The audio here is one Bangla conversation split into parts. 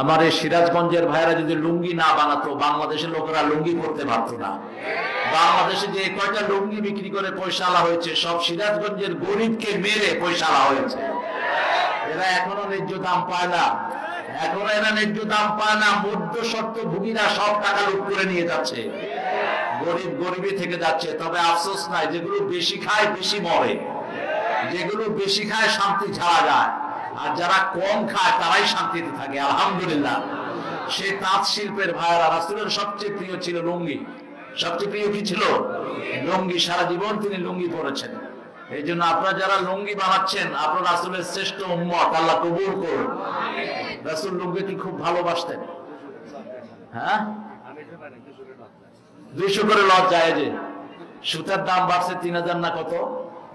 আমার এই সিরাজগঞ্জের ভাইরা যদি লুঙ্গি না বানাতো, বাংলাদেশের লোকেরা লুঙ্গি করতে পারতো না। বাংলাদেশে যে কয়টা লুঙ্গি বিক্রি করে পয়সালা হয়েছে, সব সিরাজগঞ্জের গরিবকে মেরে পয়সালা হয়েছে। এরা এখনো ন্যায্য দাম পায় না, এখনো এরা ন্যায্য দাম পায় না। মধ্য শর্ত ভুগিরা সব টাকা লুট করে নিয়ে যাচ্ছে, গরিব গরিবই থেকে যাচ্ছে। তবে আফসোস নাই, যেগুলো বেশি খায় বেশি মরে, যেগুলো বেশি খায় শান্তি ছাড়া যায়, আর যারা কম খায় তারাই শান্তিতে থাকে। আলহামদুলিল্লাহ। সেই তাঁত শিল্পের ভাইয়েরা, রাসূলের সবচেয়ে প্রিয় ছিল লুঙ্গি। সবচেয়ে প্রিয় কি ছিল? লুঙ্গি। সারা জীবন তিনি লুঙ্গি পরেছেন। এই জন্য আপনারা যারা লুঙ্গি বানাচ্ছেন, আপনার রাসূলের শ্রেষ্ঠ উম্মত, আল্লাহ কবুল করুন। রাসূল লুঙ্গি কি খুব ভালোবাসতেন? হ্যাঁ, 200 করে লজ যায়। যে সুতার দাম বাড়ছে 3000 না কত,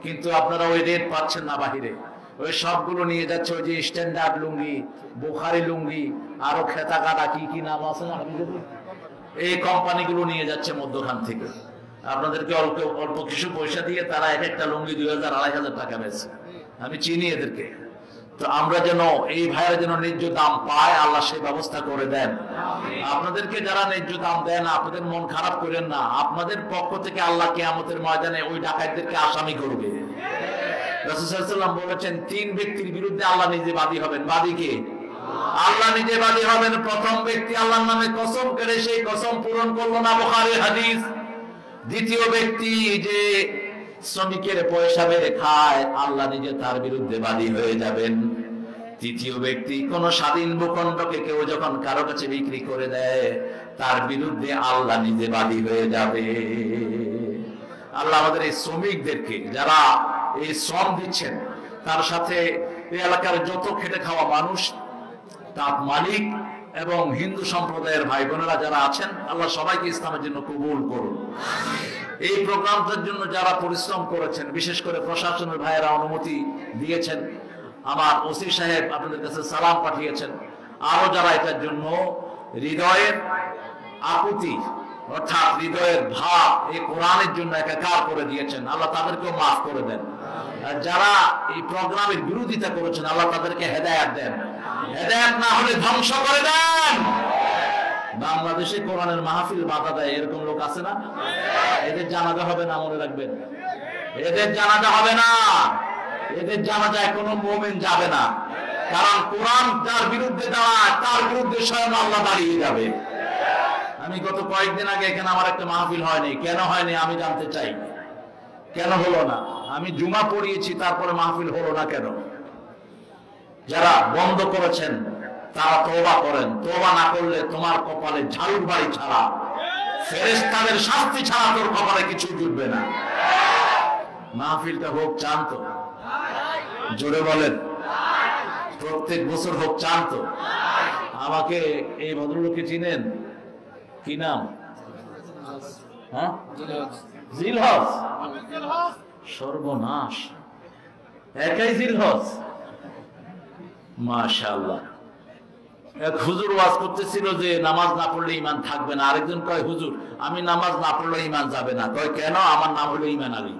কিন্তু আপনারা ওই রেট পাচ্ছেন না বাহিরে। ওই সবগুলো নিয়ে যাচ্ছে ওই যে স্ট্যান্ডার্ড লুঙ্গি, বুখারি লুঙ্গি, আরো খেতা কাটা কি কি নাম আছে না, এই কোম্পানিগুলো নিয়ে যাচ্ছে মধ্যখান থেকে। আপনাদেরকে অল্প অল্প কিছু পয়সা দিয়ে তারা এক একটা লুঙ্গি 2000-2500 টাকা বেচে। আমি চিনি এদেরকে। তো আমরা যেন এই ভাইয়েরা যেন ন্যায্য দাম পায়, আল্লাহ সেই ব্যবস্থা করে দেন। আপনাদেরকে যারা ন্যায্য দাম দেন, আপনাদের মন খারাপ করেন না। আপনাদের পক্ষ থেকে আল্লাহ কিয়ামতের ময়দানে ওই ডাকাতদেরকে আসামি করবে। রাসূল সাল্লাল্লাহু আলাইহি ওয়াসাল্লাম বলেছেন, 3 ব্যক্তির বিরুদ্ধে আল্লাহ নিজে বাদী হবেন। বাদী কে? আল্লাহ নিজে বাদী হবেন। প্রথম ব্যক্তি আল্লাহর নামে কসম করে সেই কসম পূরণ করলো না, বুখারীর হাদিস। দ্বিতীয় ব্যক্তি যে শ্রমিকের পয়সা মেরে খায়, আল্লাহ নিজে তার বিরুদ্ধে বাদী হয়ে যাবেন। তৃতীয় ব্যক্তি, কোন স্বাধীন ভূখণ্ডকে কেউ যখন কারো কাছে বিক্রি করে দেয়, তার বিরুদ্ধে আল্লাহ নিজে বাদী হয়ে যাবে। আল্লাহ আমাদের এই শ্রমিকদেরকে, যারা এই শ্রম দিচ্ছেন, তার সাথে এই এলাকার যত খেটে খাওয়া মানুষ, তার মালিক এবং হিন্দু সম্প্রদায়ের ভাই বোনেরা যারা আছেন, আল্লাহ সবাইকে ইসলামের জন্য কবুল করুন। এই প্রোগ্রামটার জন্য যারা পরিশ্রম করেছেন, বিশেষ করে প্রশাসনের ভাইয়েরা অনুমতি দিয়েছেন, আমার ওসি সাহেব আপনাদের কাছে সালাম পাঠিয়েছেন, আরো যারা এটার জন্য হৃদয়ের আকুতি অর্থাৎ হৃদয়ের ভাব এই কোরআনের জন্য একাকার করে দিয়েছেন, আল্লাহ তাদেরকেও মাফ করে দেন। আর যারা এই প্রোগ্রামের বিরোধিতা করেছেন, আল্লাহ তাদেরকে হেদায়েত দেন। হেদায়েত না হলে ধ্বংস করে দেন। বাংলাদেশে কোরআনের মাহফিল বাধা দেয়, এরকম লোক আছে না? এদের জানাজা হবে না, মনে রাখবেন। এদের জানাজা হবে না, এদের জানাজায় কোনো মুমিন যাবে না। কারণ কোরআন যার বিরুদ্ধে দাঁড়ায়, তার বিরুদ্ধে স্বয়ং আল্লাহ দাঁড়িয়ে যাবে। আমি গত কয়েকদিন আগে এখানে আমার একটা মাহফিল হয়নি। কেন হয়নি আমি জানতে চাই। কেন হলো না? আমি জুমা পড়িয়েছি, তারপরে মাহফিল হলো না কেন? যারা বন্ধ করেছেন তারা তওবা করেন। তওবা না করলে তোমার কপালে ঝাড়ুর বাড়ি ছাড়া, ফেরেশতাদের শাস্তি ছাড়া তোর কপালে কিছু জুটবে না। মাহফিলটা হোক চান তো? জোরে বলেন। প্রত্যেক বছর হোক চান তো? আমাকে এই ভদ্রলোককে চিনেন? কি নাম? হ্যাঁ, জিলহজ। সর্বনাশ, একাই জিলহজ। মাশাআল্লাহ। এক হুজুর ওয়াজ করতেছিল যে নামাজ না পড়লে ঈমান থাকবে না। আরেকজন কয়, হুজুর আমি নামাজ না পড়লে ঈমান যাবে না। কয় কেন? আমার নাম হলো ঈমান আলী।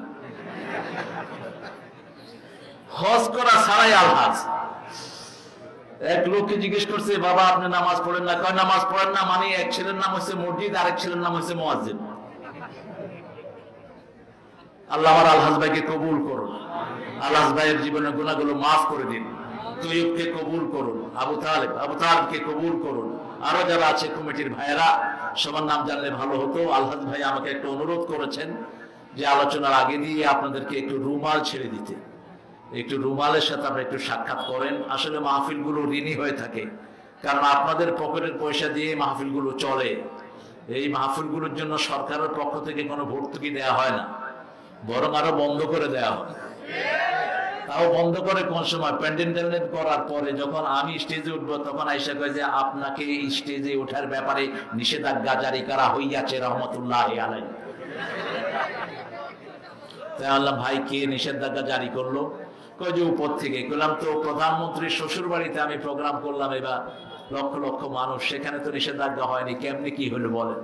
হজ করা ছাড়াই আলহাজ। এক লোককে জিজ্ঞেস করছে, বাবা আপনি নামাজ পড়েন না? কয় নামাজ পড়েন না মানে এক ছেলের নাম হচ্ছে মসজিদ, আরেক ছেলের নাম হচ্ছে মুয়াজ্জিন। আল্লাহ আমার আলহাজ ভাইকে কবুল করুন। আলহাজ ভাইয়ের জীবনের গুনাহগুলো মাফ করে দিন। তৈয়বকে কবুল করুন, আবু তালেবকে কবুল করুন। আরো যারা আছে কমিটির ভাইয়েরা, সবার নাম জানলে ভালো হতো। আলহাজ ভাই আমাকে একটু অনুরোধ করেছেন যে আলোচনার আগে দিয়ে আপনাদেরকে একটু রুমাল ছেড়ে দিতে। একটু রুমালের সাথে আপনারা একটু সাক্ষাৎ করেন। আসলে মাহফিলগুলো ঋণী হয়ে থাকে, কারণ আপনাদের পকেটের পয়সা দিয়ে মাহফিলগুলো চলে। এই মাহফিলগুলোর জন্য সরকারের পক্ষ থেকে কোনো ভর্তুকি দেওয়া হয় না, বরং আরো বন্ধ করে দেওয়া হয়। তাও বন্ধ করে কোন সময়? প্যান্ডেল করার পরে যখন আমি স্টেজে উঠবো, তখন আয়েশা কয় যে আপনাকে স্টেজে ওঠার ব্যাপারে নিষেধাজ্ঞা জারি করা হইয়াছে রহমতুল্লাহি আলাইহি। তাই আল্লাহ ভাই কে নিষেধাজ্ঞা জারি করলো? কয় যে উপর থেকে। কইলাম তো প্রধানমন্ত্রীর শ্বশুর বাড়িতে আমি প্রোগ্রাম করলাম এবার, লক্ষ লক্ষ মানুষ, সেখানে তো নিষেধাজ্ঞা হয়নি, কেমনি কি হলো বলেন?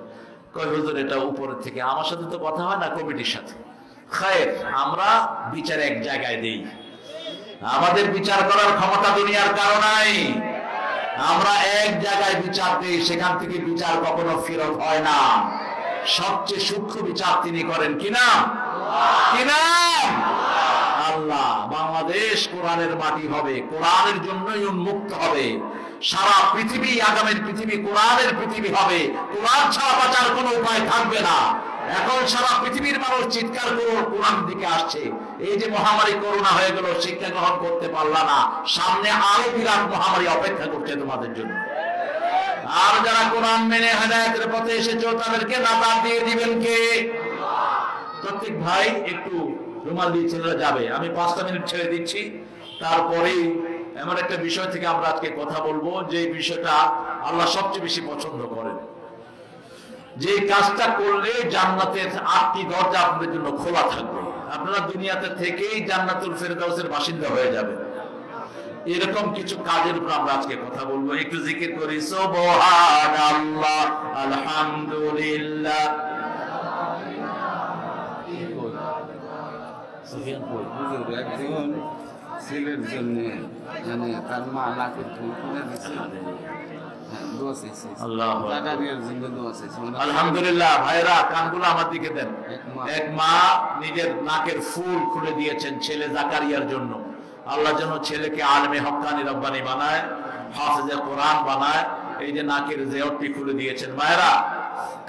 কয় হুজুর এটা উপরের থেকে। আমার সাথে তো কথা হয় না কমিটির সাথে। খায়ের, আমরা বিচার এক জায়গায় দেই। আমাদের বিচার করার ক্ষমতা দুনিয়ার কারো নাই। আমরা এক জায়গায় বিচার দিই, সেখান থেকে বিচার কখনো ফেরত হয় না। সবচেয়ে সূক্ষ্ম বিচার তিনি করেন, কিনা কিনা আল্লাহ। বাংলাদেশ কোরআনের মাটি হবে, কোরআনের জন্যই উন্মুক্ত হবে। সারা পৃথিবী, আগামীর পৃথিবী কোরআনের পৃথিবী হবে। কোরআন ছাড়া বাঁচার কোনো উপায় থাকবে না। এখন সারা পৃথিবীর মানুষ চিৎকার করে কোরআন দিকে আসছে। এই যে মহামারী করোনা হয়ে গেল, শিক্ষা গ্রহণ করতে পারলা না, সামনে আরো বিরাট মহামারী অপেক্ষা করছে তোমাদের জন্য। আর যারা কোরআন মেনে হেদায়েতের পথে এসেছো, তাদেরকে নাজাত দিয়ে দিবেন কে? প্রত্যেক ভাই একটু রুমাল দিয়ে ছেলেরা যাবে, আমি 5টা মিনিট ছেড়ে দিচ্ছি। তারপরেই এমন একটা বিষয় থেকে আমরা আজকে কথা বলবো, যে বিষয়টা আল্লাহ সবচেয়ে বেশি পছন্দ করেন। যে কাজটা করলে জান্নাতের 8টি দরজা আপনাদের জন্য খোলা থাকবে, আপনারা দুনিয়াতে থেকেই জান্নাতুল ফেরদাউসের বাসিন্দা হয়ে যাবে। এরকম কিছু কাজের উপর আমরা আজকে কথা বলবো। একটু জিকির করি, সুবহানাল্লাহ, আলহামদুলিল্লাহ। ছেলের জন্য মানে তার মা লাখের আলহামদুলিল্লাহ। ভাইরা কানগুলো আমার দিকে দেন। এক মা নিজের নাকের ফুল খুলে দিয়েছেন ছেলে জাকারিয়ার জন্য। আল্লাহ যেন ছেলেকে আলেমে হক্কানি রব্বানি বানায়, হাফেজে কোরআন বানায়। এই যে নাকের জেওরটি খুলে দিয়েছেন মায়েরা,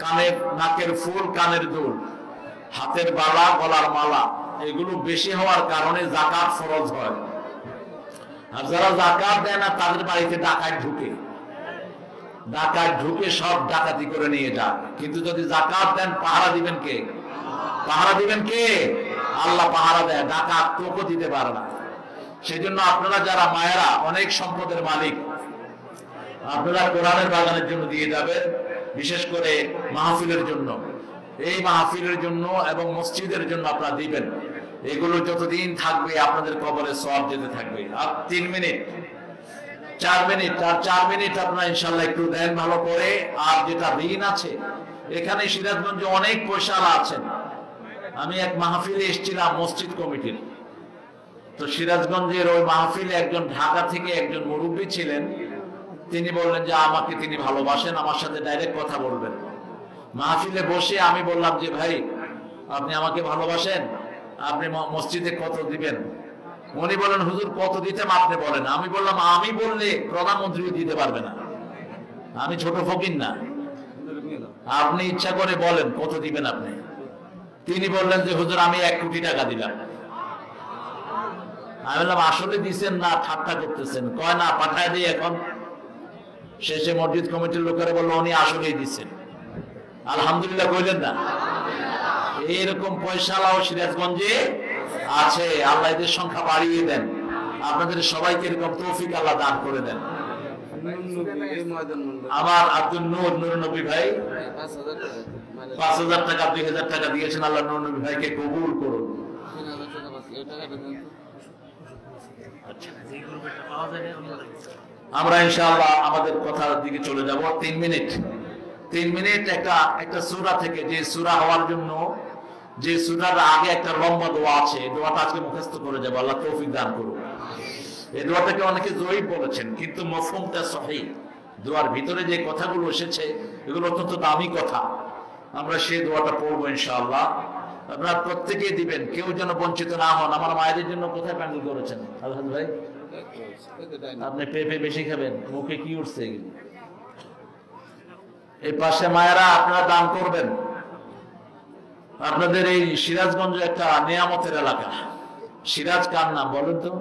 কানের নাকের ফুল, কানের দুল, হাতের বালা, গলার মালা, এগুলো বেশি হওয়ার কারণে যাকাত ফরজ হয়। আর যারা যাকাত দেয় না, তাদের বাড়িতে ডাকাত ঢুকে, ডাকাত ঢুকে সব ডাকাতি করে নিয়ে যায়। কিন্তু যদি যাকাত দেন, পাহারা দিবেন কে? পাহারা দিবেন কে? আল্লাহ পাহারা দেয়, ডাকাত তোকে দিতে পারে না। সেই জন্য আপনারা যারা মায়েরা অনেক সম্পদের মালিক, আপনারা কোরআনের বাগানের জন্য দিয়ে যাবেন, বিশেষ করে মাহফিলের জন্য। এই মাহফিলের জন্য এবং মসজিদের জন্য আপনারা দিবেন। এগুলো যতদিন থাকবে আপনাদের কবরে সওয়াব যেতে থাকবে। আর 3 মিনিট 4 মিনিট আর 4 মিনিট আপনারা ইনশাআল্লাহ একটু দেন ভালো করে। আর যেটা ঋণ আছে, এখানে সিরাজগঞ্জে অনেক পয়সাওয়ালা আছেন। আমি এক মাহফিলে এসেছিলাম মসজিদ কমিটির, তো সিরাজগঞ্জের ওই মাহফিলে একজন ঢাকা থেকে একজন মুরব্বী ছিলেন। তিনি বললেন যে আমাকে তিনি ভালোবাসেন, আমার সাথে ডাইরেক্ট কথা বলবেন। মাহফিলে বসে আমি বললাম যে ভাই, আপনি আমাকে ভালোবাসেন, আপনি মসজিদে কত দিবেন? উনি বলেন হুজুর কত দিতেন আপনি বলেন। আমি বললাম আমি বললে প্রধানমন্ত্রী দিতে পারবে না, আমি ছোট ফকির না, আপনি ইচ্ছা করে বলেন কত দিবেন আপনি। তিনি বললেন যে হুজুর আমি 1 কোটি টাকা দিলাম। আমি বললাম আসলে দিচ্ছেন না ঠাট্টা করতেছেন? কয় না, পাঠায় দিই এখন। শেষে মসজিদ কমিটির লোকেরা বললো উনি আসলেই দিচ্ছেন। আলহামদুলিল্লাহ কইলেন না? এইরকম পয়সালাও সিরাজগঞ্জে আছে। আল্লাহ এদের সংখ্যা বাড়িয়ে দেন, আপনাদের সবাইকে এরকম তৌফিক আল্লাহ দান করে দেন। আমার আব্দুল নূর, নূর নবী ভাই 5,000 টাকা 2,000 টাকা দিয়েছেন। আল্লাহ নূর নবী ভাইকে কবুল করুন। আমরা ইনশাআল্লাহ আমাদের কথার দিকে চলে যাব। 3 মিনিট 3 মিনিট একটা সূরা থেকে, যে সূরা হওয়ার জন্য যে সূরার আগে একটা লম্বা দোয়া আছে, এই দোয়াটা আজকে মুখস্থ করে যাব। আল্লাহ তৌফিক দান করুন। এই দোয়াটাকে অনেকে জয়ী বলেছেন, কিন্তু মফহুমটা সহিহ। দোয়ার ভিতরে যে কথাগুলো এসেছে এগুলো অত্যন্ত দামি কথা। আমরা সেই দোয়াটা পড়বো ইনশাআল্লাহ। আপনারা প্রত্যেকেই দিবেন, কেউ যেন বঞ্চিত না হন। আমার মায়েদের জন্য কোথায় প্যান্ডেল করেছেন আলহাজ ভাই? আপনি পেঁপে বেশি খাবেন, মুখে কি উঠছে? এই পাশে মায়েরা আপনারা দান করবেন। আপনাদের এই সিরাজগঞ্জ একটা নিয়ামতের এলাকা। সিরাজ কার নাম বলেন তো?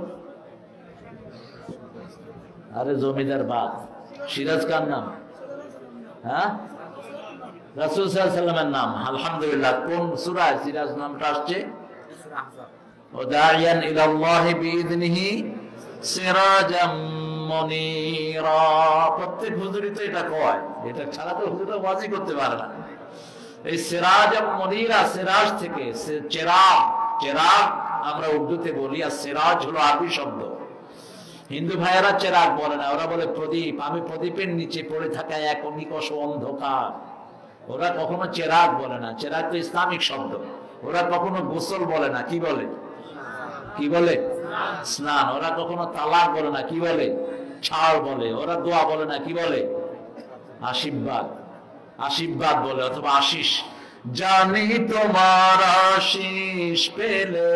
আরে জমিদার বাপ। সিরাজ কার নাম? হ্যাঁ, রাসূল সাল্লাল্লাহু আলাইহি ওয়াসাল্লামের নাম। আলহামদুলিল্লাহ। কোন সূরায় সিরাজ নামটা আসছে? ওয়াদাইয়ান ইলাল্লাহি বিইذনিহি সিরাজাম মুনীরা। প্রত্যেক হুজুরই তো এটা কয়, এটা ছাড়া তো হুজুররা ওয়াজি করতে পারে না। এই সিরাজাম মুনীরা, সিরাজ থেকে চেরাগ, চেরাগ আমরা উর্দুতে বলি, আর সিরাজ হলো আরবি শব্দ। হিন্দু ভাইয়েরা চেরাগ বলে না, ওরা বলে প্রদীপ। আমি প্রদীপের নিচে পড়ে থাকা এক নিকষ অন্ধকার। ওরা কখনো চেরাগ বলে না, চেরাগ তো ইসলামিক শব্দ। ওরা কখনো গোসল বলে না, কি বলে? কি বলে? স্নান। ওরা কখনো তালাক বলে না, কি বলে? ছাড় বলে, ওরা দোয়া বলে না, কি বলে? আশীর্বাদ, আশীর্বাদ বলে অথবা আশিস। জানি তোমার আশিস পেলে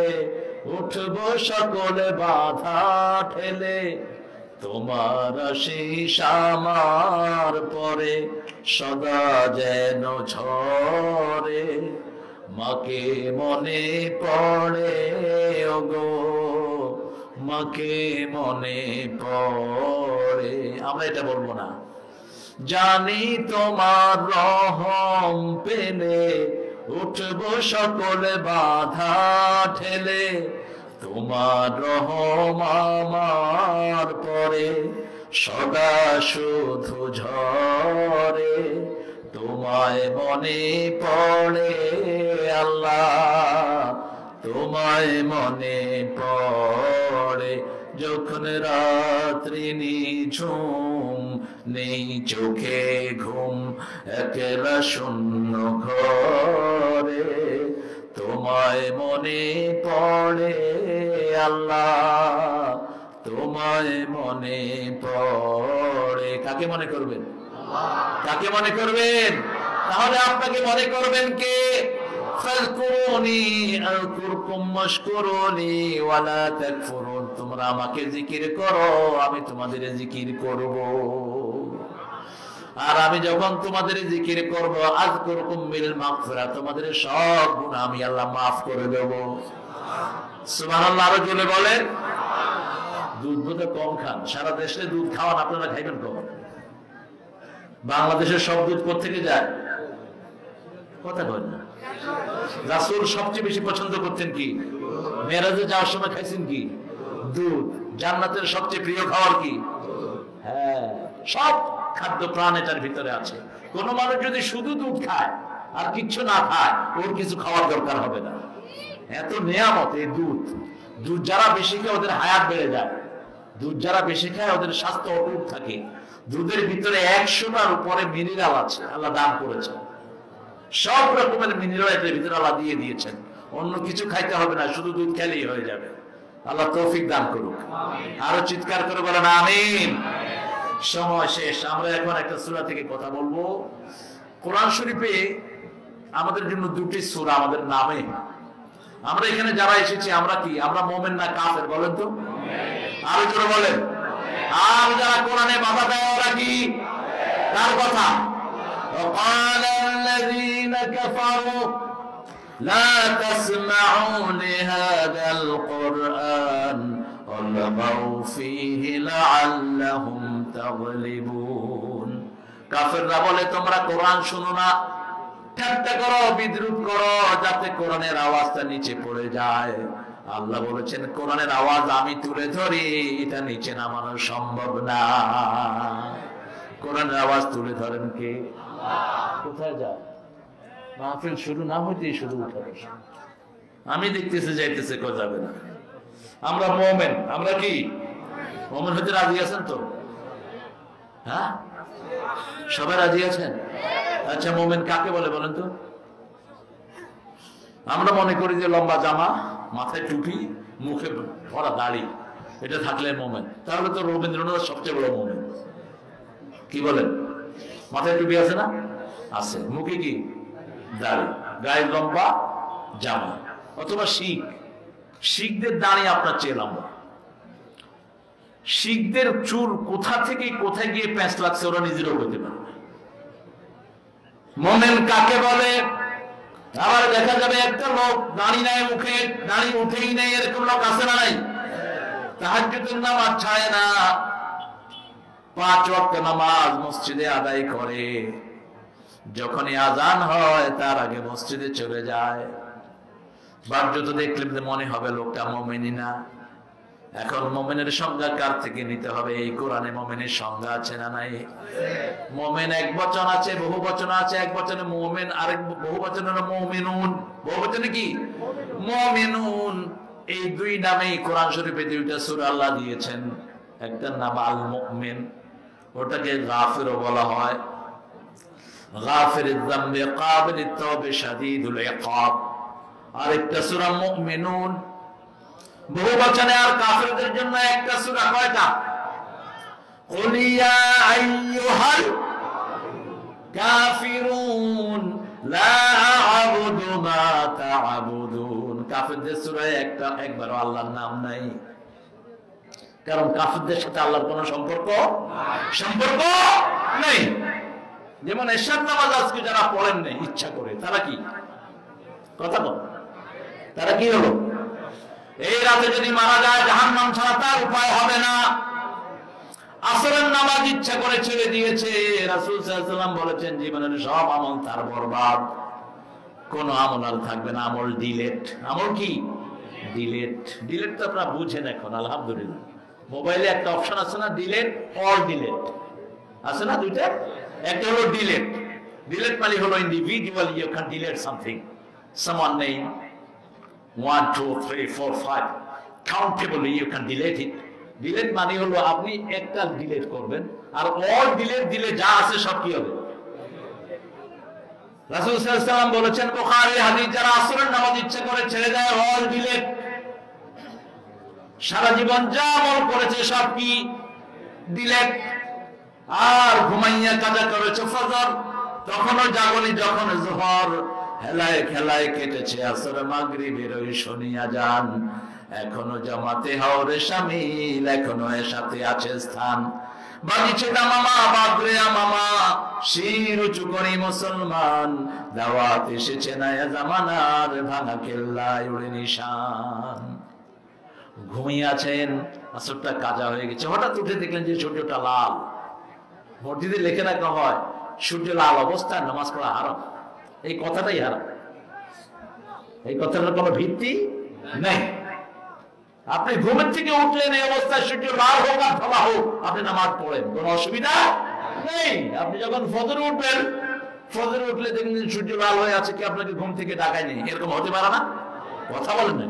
উঠবো সকলে বাধা ঠেলে, তোমার আশিস আমার পরে সদা যেন ঝরে, মাকে মনে পড়ে ওগো, মাকে মনে পড়ে। আমরা এটা বলবো না। জানি তোমার রহম পেলে উঠবো সকলে বাধা ঠেলে, তোমার রহম আমার পরে সদা শুধু ঝরে, তোমায় মনে পড়ে আল্লাহ, তোমায় মনে পড়ে। যখন রাত্রি নিঝুম নেই চোখে ঘুম, একলা শূন্য ঘরে, তোমায় মনে পড়ে আল্লাহ, তোমায় মনে পড়ে। কাকে মনে করবেন? কাকে মনে করবেন? তাহলে আপনাকে মনে করবেন কে? ফাযকুরুনি আযকুরকুম ওয়াশকুরুনি ওয়ালা তাকফুরুন। তোমরা আমাকে জিকির করো, আমি তোমাদের জিকির করব। আর আমি যখন তোমাদের জিকির করব, আযকুরকুম বিল মাগফিরা, তোমাদের সব গুনাহ আমি আল্লাহ মাফ করে দেব। সুবহানাল্লাহ। আরো জোরে বলেন। দুধ বোধহয় কম খান, সারা দেশে দুধ খাওয়ান, আপনারা খাইবেন কম? বাংলাদেশের সব দুধ কোথেকে যায়? কথা বলেন না। রাসূল সবচেয়ে বেশি পছন্দ করতেন কি? মেরাজে যাওয়ার সময় খাইছেন কি? দুধ। জান্নাতের সবচেয়ে প্রিয় খাবার কি? হ্যাঁ, সব খাদ্য প্রাণ এটার ভিতরে আছে। কোন মানুষ যদি শুধু দুধ খায় আর কিচ্ছু না খায়, ওর কিছু খাওয়ার দরকার হবে না। এত নেয়ামত এই দুধ। দুধ যারা বেশি খায় ওদের হায়াত বেড়ে যায়। দুধ যারা বেশি খায় ওদের স্বাস্থ্য অটুট থাকে। দুধের ভিতরে 100টার উপরে মিনারেল আছে, আল্লাহ দান করেছেন। সব রকমের মিনারেল এর ভিতরে আল্লাহ দিয়ে দিয়েছেন। অন্য কিছু খাইতে হবে না, শুধু দুধ খেলেই হয়ে যাবে। আল্লাহ তৌফিক দান করুক। আরো চিৎকার করে বলেন আমিন। সময় শেষ। আমরা এখন একটা সূরা থেকে কথা বলবো। কোরআন শরীফে আমাদের জন্য দুটি সূরা আমাদের নামে। আমরা এখানে যারা এসেছি আমরা কি? আমরা মুমিন না কাফের? বলেন তো। আরো জোরে বলেন। আর যারা কোরআনে বাধা দেয় ওরা কি? কার কথা? وقال الذين كفروا لا تسمعوا لهذا القرآن والغوا فيه لعلهم تغلبون। কাফেররা বলে তোমরা কোরআন শুনো না, ঠাট্টা করো, বিদ্রুপ করো, যাতে কোরআনের আওয়াজটা নিচে পড়ে যায়। আল্লাহ বলেছেন কোরআনের আওয়াজ আমি তুলে ধরি, এটা নিচে নামানো সম্ভব না। কোরআনের আওয়াজ তুলে ধরেন কে? কোথায় যায়? মাহফিল শুরু না হইতেই শুধু উঠে বসে। আমি দেখতেছি যাইতেছে, কেউ যাবে না। আমরা মুমিন। আমরা কি মুমিন হতে রাজি আছেন তো? হ্যাঁ, সবাই রাজি আছেন? আচ্ছা, মুমিন কাকে বলে বলেন তো? আমরা মনে করি যে লম্বা জামা, মাথায় টুপি, মুখে ভরা দাড়ি, এটা থাকলে মুমিন। তাহলে তো রবীন্দ্রনাথ সবচেয়ে বড় মুমিন। কি বলেন? মাথায় টুপি আছে না? আছে। মুখে কি? দাড়ি, গায়ে লম্বা জামা। অথবা শিখ, শিখদের দাড়ি আপনার চেয়ে লম্বা। শিখদের চুল কোথা থেকে কোথায় গিয়ে প্যাঁচ লাগছে ওরা নিজেরও বলতে পারে। মুমিন কাকে বলে? আবার দেখা যাবে একটা লোক দাড়ি নাই, মুখে দাড়ি উঠেই নেই, এরকম লোক আছে না নাই? তাহাজ্জুদের নামাজ ছাড়ে না, 5 ওয়াক্ত নামাজ মসজিদে আদায় করে, যখনই আজান হয় তার আগে মসজিদে চলে যায়। বাহ্যত দেখলে মনে হবে লোকটা মুমিনই না। এখন মুমিনের সংজ্ঞা কার থেকে নিতে হবে? এই কোরআনে মুমিনের সংজ্ঞা আছে না নাই? মুমিন এক বচন আছে, বহু বচন আছে। এক বচনে মুমিন, আরেক বহু বচনে মুমিনুন। বহু বচনে কি? মুমিনুন। এই দুই নামেই কোরআন শরীফে দুইটা সূরা আল্লাহ দিয়েছেন। একটার নাম আল মুমিন, ওটাকে গাফিরও বলা হয়। গাফিরুয যামবি কাবিলিত তাওবা শাদীদুল ইকাব। আরেকটা সূরা মুমিনুন। বহু বচনে আর কাফেরদের জন্য একটা সূরা কয়টা? কুল ইয়া আইয়ুহাল কাফিরুন লা আ'বুদু মা তা'বুদুন। কাফিরদের সূরায় একবার আল্লাহর নাম নাই, কারণ কাফিরদের সাথে আল্লাহর কোনো সম্পর্ক নেই। যেমন এশার নামাজ আজকে যারা পড়েন না ইচ্ছা করে, তারা কি কথা বল, তারা কি হলো? এই রাতে যদি মারা যায় জাহান্নাম ছাড়া তার উপায় হবে না। আসরের নামাজ ইচ্ছা করে ছেড়ে দিয়েছে, রাসূল সাল্লাল্লাহু আলাইহি ওয়াসাল্লাম বলেছেন জীবনের সব আমল তার বরবাদ, কোন আমল আর থাকবে না, আমল ডিলেট। আমল কি ডিলেট? ডিলেট তো আপনারা বুঝেন এখন আলহামদুলিল্লাহ। মোবাইলে একটা অপশন আছে না, ডিলেট অল ডিলেট আছে না, দুইটা। একটা হলো ডিলেট, ডিলেট মানে হলো individual, you can delete something, someone name 1 2 3 4 5 countably you can delete it. Delete মানে হলো আপনি একটা ডিলেট করবেন, আর অল ডিলেট দিলে যা আছে সব কি হবে? রাসূল সাল্লাল্লাহু আলাইহি ওয়াসাল্লাম বলেছেন বুখারী হাদিস, যারা আসরের নামাজ ইচ্ছা করে ছেড়ে দেয় অল ডিলেট, সারা জীবন যা আমল করেছে সব কি ডিলেট। আর ঘুমাইয়া কাজা করেছে ফজর, তখনও জাগনি, যখন যোহর হেলায় খেলায় কেটেছে, আসর মাগরিবের ওই শুনিয়া যান, এখনো জামাতে হাওরে শামিল, এখনো এর সাথে আছে স্থান। বাজিছে দামামা বাদরে আমামা, শির উঁচু করি মুসলমান, দাওয়াত এসেছে নয়া জামানার, ভাঙা কেল্লায় উড়ে নিশান। ঘুমিয়ে আছেন, আসরটা কাজা হয়ে গেছে, হঠাৎ উঠে দেখলেন যে সূর্যটা লাল। মসজিদে লিখে রাখা হয় সূর্য লাল অবস্থায় নামাজ পড়া হারাম। এই কথাটাই হারাম, এই কথাটার কোনো ভিত্তি নেই। আপনি ঘুমের থেকে উঠলেন এই অবস্থায়, সূর্য লাল হোক আর ধলা হোক, আপনি নামাজ পড়েন, কোনো অসুবিধা নেই। আপনি যখন ফজরে উঠবেন, ফজরে উঠলে দেখবেন সূর্য লাল হয়ে আছে, কি আপনাকে ঘুম থেকে ডাকায় নেই? এরকম হতে পারে না? কথা বলেন না,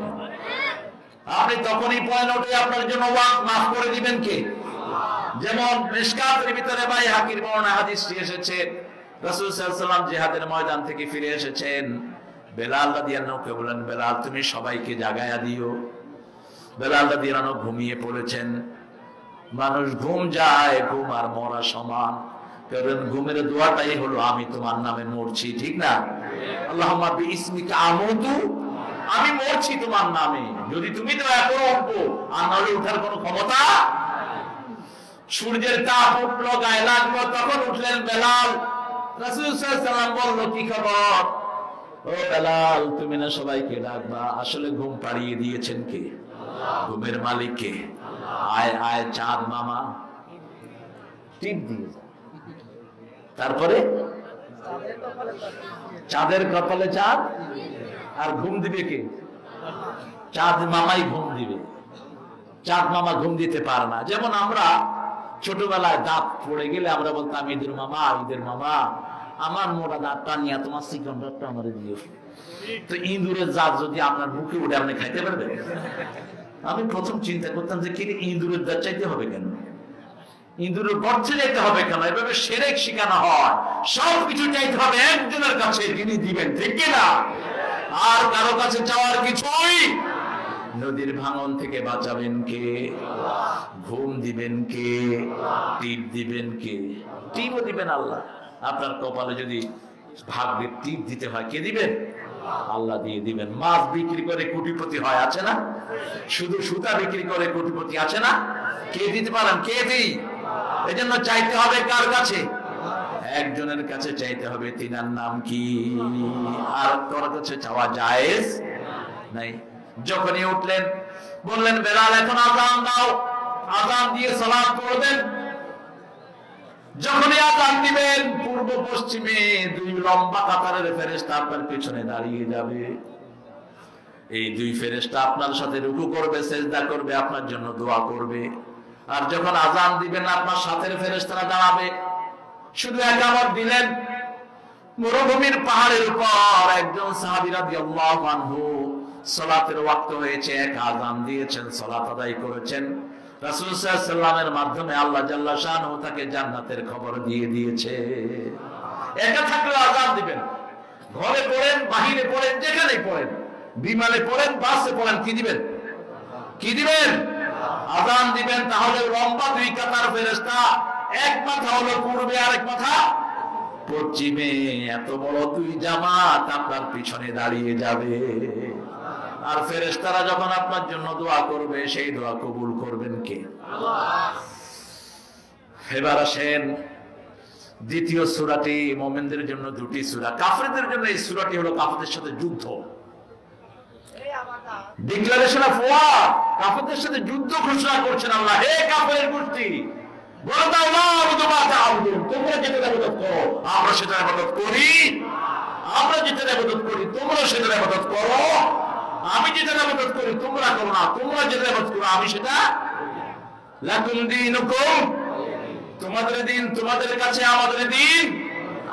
আপনি তখনই পয়েন্ট উঠে আপনার জন্য ওয়াক্ত মাফ করে দিবেন কে? যেমন মিশকাতের ভিতরে বাইহাকির বর্ণনা হাদিসটি এসেছে, রাসূল সাল্লাল্লাহু আলাইহি ওয়াসাল্লাম জিহাদের ময়দান থেকে ফিরে এসেছেন, বেলাল রাদিয়াল্লাহু আনহু বলেন, বেলাল তুমি সবাইকে জাগায়া দিও। বেলাল রাদিয়াল্লাহু আনহু ঘুমিয়ে পড়েছেন। মানুষ ঘুম যায়, ঘুম আর মরা সমান, কারণ ঘুমের দোয়াটাই হলো আমি তোমার নামে মরছি, ঠিক না? আল্লাহুম্মা বিইসমিকা আমুতু, আমি মরছি তোমার নামে, যদি তুমি দয়া করো উঠবো, আর নাহলে উঠার কোনো ক্ষমতা। সূর্যের তাপ উঠলো, গায়ে লাগলো, তখন উঠলেন বেলাল। রাসূল সাল্লাল্লাহু আলাইহি ওয়াসাল্লাম বলল, কি খবর? ও বেলাল, তুমি না সবাইকে ডাকবা, আসলে ঘুম পাড়িয়ে দিয়েছেন কে? ঘুমের মালিক কে? আয় আয় চাঁদ মামা, টিপ দিয়ে তারপরে চাঁদের কপালে চাঁদ, আর ঘুম দিবে কে? চাঁদ মামাই ঘুম দিবে। চাঁদ মামা ঘুম দিতে পারে না। যেমন আমরা ছোটবেলায় দাঁত পড়ে গেলে আমরা বলতাম ঈদের মামা, ঈদের মামা, আমার মোটা দাঁতটা নিয়ে তোমার চিকন দাঁতটা আমার দিও। তো ইঁদুরের জাত যদি আপনার বুকে উঠে আপনি খাইতে পারবেন? আমি প্রথম চিন্তা করতাম যে কি ইঁদুরের দাঁত চাইতে হবে কেন, ইঁদুরের গর্জে যেতে হবে কেন? এভাবে শিরক শিখানো হয়। সবকিছু চাইতে হবে একজনের কাছে, যিনি দিবেন, ঠিক কিনা? আর কারো কাছে চাওয়ার কিছুই। নদীর ভাঙন থেকে বাঁচাবেন কে? ঘুম দিবেন কে? টিপ দিবেন কে? টিপও দিবেন আল্লাহ। আপনার কপালে যদি ভাগ্যের টিপ দিতে হয়, কে দিবেন? আল্লাহ দিয়ে দিবেন। মাছ বিক্রি করে কোটিপতি হয়, আছে না? শুধু সুতা বিক্রি করে কোটিপতি আছে না? কে দিতে পারেন? কে দিই? এই জন্য চাইতে হবে কার কাছে? একজনের কাছে চাইতে হবে, তিনার নাম কি? আর তোর কাছে চাওয়া জায়েজ নাই। যখনই উঠলেন বললেন, বেলাল এখন আযান দাও, আযান দিয়ে সালাত পড়বেন। যখনই আযান দিবেন, পূর্ব পশ্চিমে দুই লম্বা কাতারের ফেরেশতা আপনার পিছনে দাঁড়িয়ে যাবে। এই দুই ফেরেশতা আপনার সাথে রুকু করবে, সিজদা করবে, আপনার জন্য দোয়া করবে। আর যখন আযান দিবেন, আপনার সাথের ফেরেশতারা দাঁড়াবে। শুধু একামত দিলেন, মরুভূমির পাহাড়ের উপর একজন সাহাবী রাদিয়াল্লাহু আনহু সালাতের ওয়াক্ত হয়েছে, এক আযান দিয়েছেন, সালাত আদায় করেছেন। রাসূল সাল্লাল্লাহু আলাইহি ওয়াসাল্লামের মাধ্যমে আল্লাহ জাল্লা শানহু তাকে জান্নাতের খবর দিয়ে দিয়েছে। একা থাকলে আযান দিবেন, ঘরে পড়েন, বাহিরে পড়েন, যেখানে পড়েন, বিমানে পড়েন, বাসে পড়েন, কি দিবেন? কি দিবেন? আযান দিবেন তাহলে লম্বা দুই কাতার ফেরেশতা, এক মাথা হলো পূর্বে আর এক মাথা পশ্চিমে, এত বড় দুই জামাত আপনার পিছনে দাঁড়িয়ে যাবে। আর ফেরেশতারা যখন আপনার জন্য দোয়া করবে, সেই দোয়া কবুল করবেন কে? আল্লাহ। এবার আসেন দ্বিতীয় সূরাটি মুমিনদের জন্য দুটি সূরা, কাফেরদের জন্য এই সূরাটি হলো কাফেরদের সাথে যুদ্ধ, ডিক্লারেশন অফ ওয়ার। কাফেরদের সাথে যুদ্ধ ঘোষণা করছেন আল্লাহ। হে কাফেরের গোষ্ঠী, বলে দাও না আবুদু মা তাআবুদুন, তোমরা যেটা ইবাদত করো আমরা সেটা ইবাদত করি, আমরা যেটা ইবাদত করি তোমরা সেটা ইবাদত করো, আমি যেটা ইবাদত করি তোমরা করো না, তোমরা যেটা ইবাদত করো আমি সেটা। লাকুম দীনুকুম, তোমাদের দিন তোমাদের কাছে, আমাদের দিন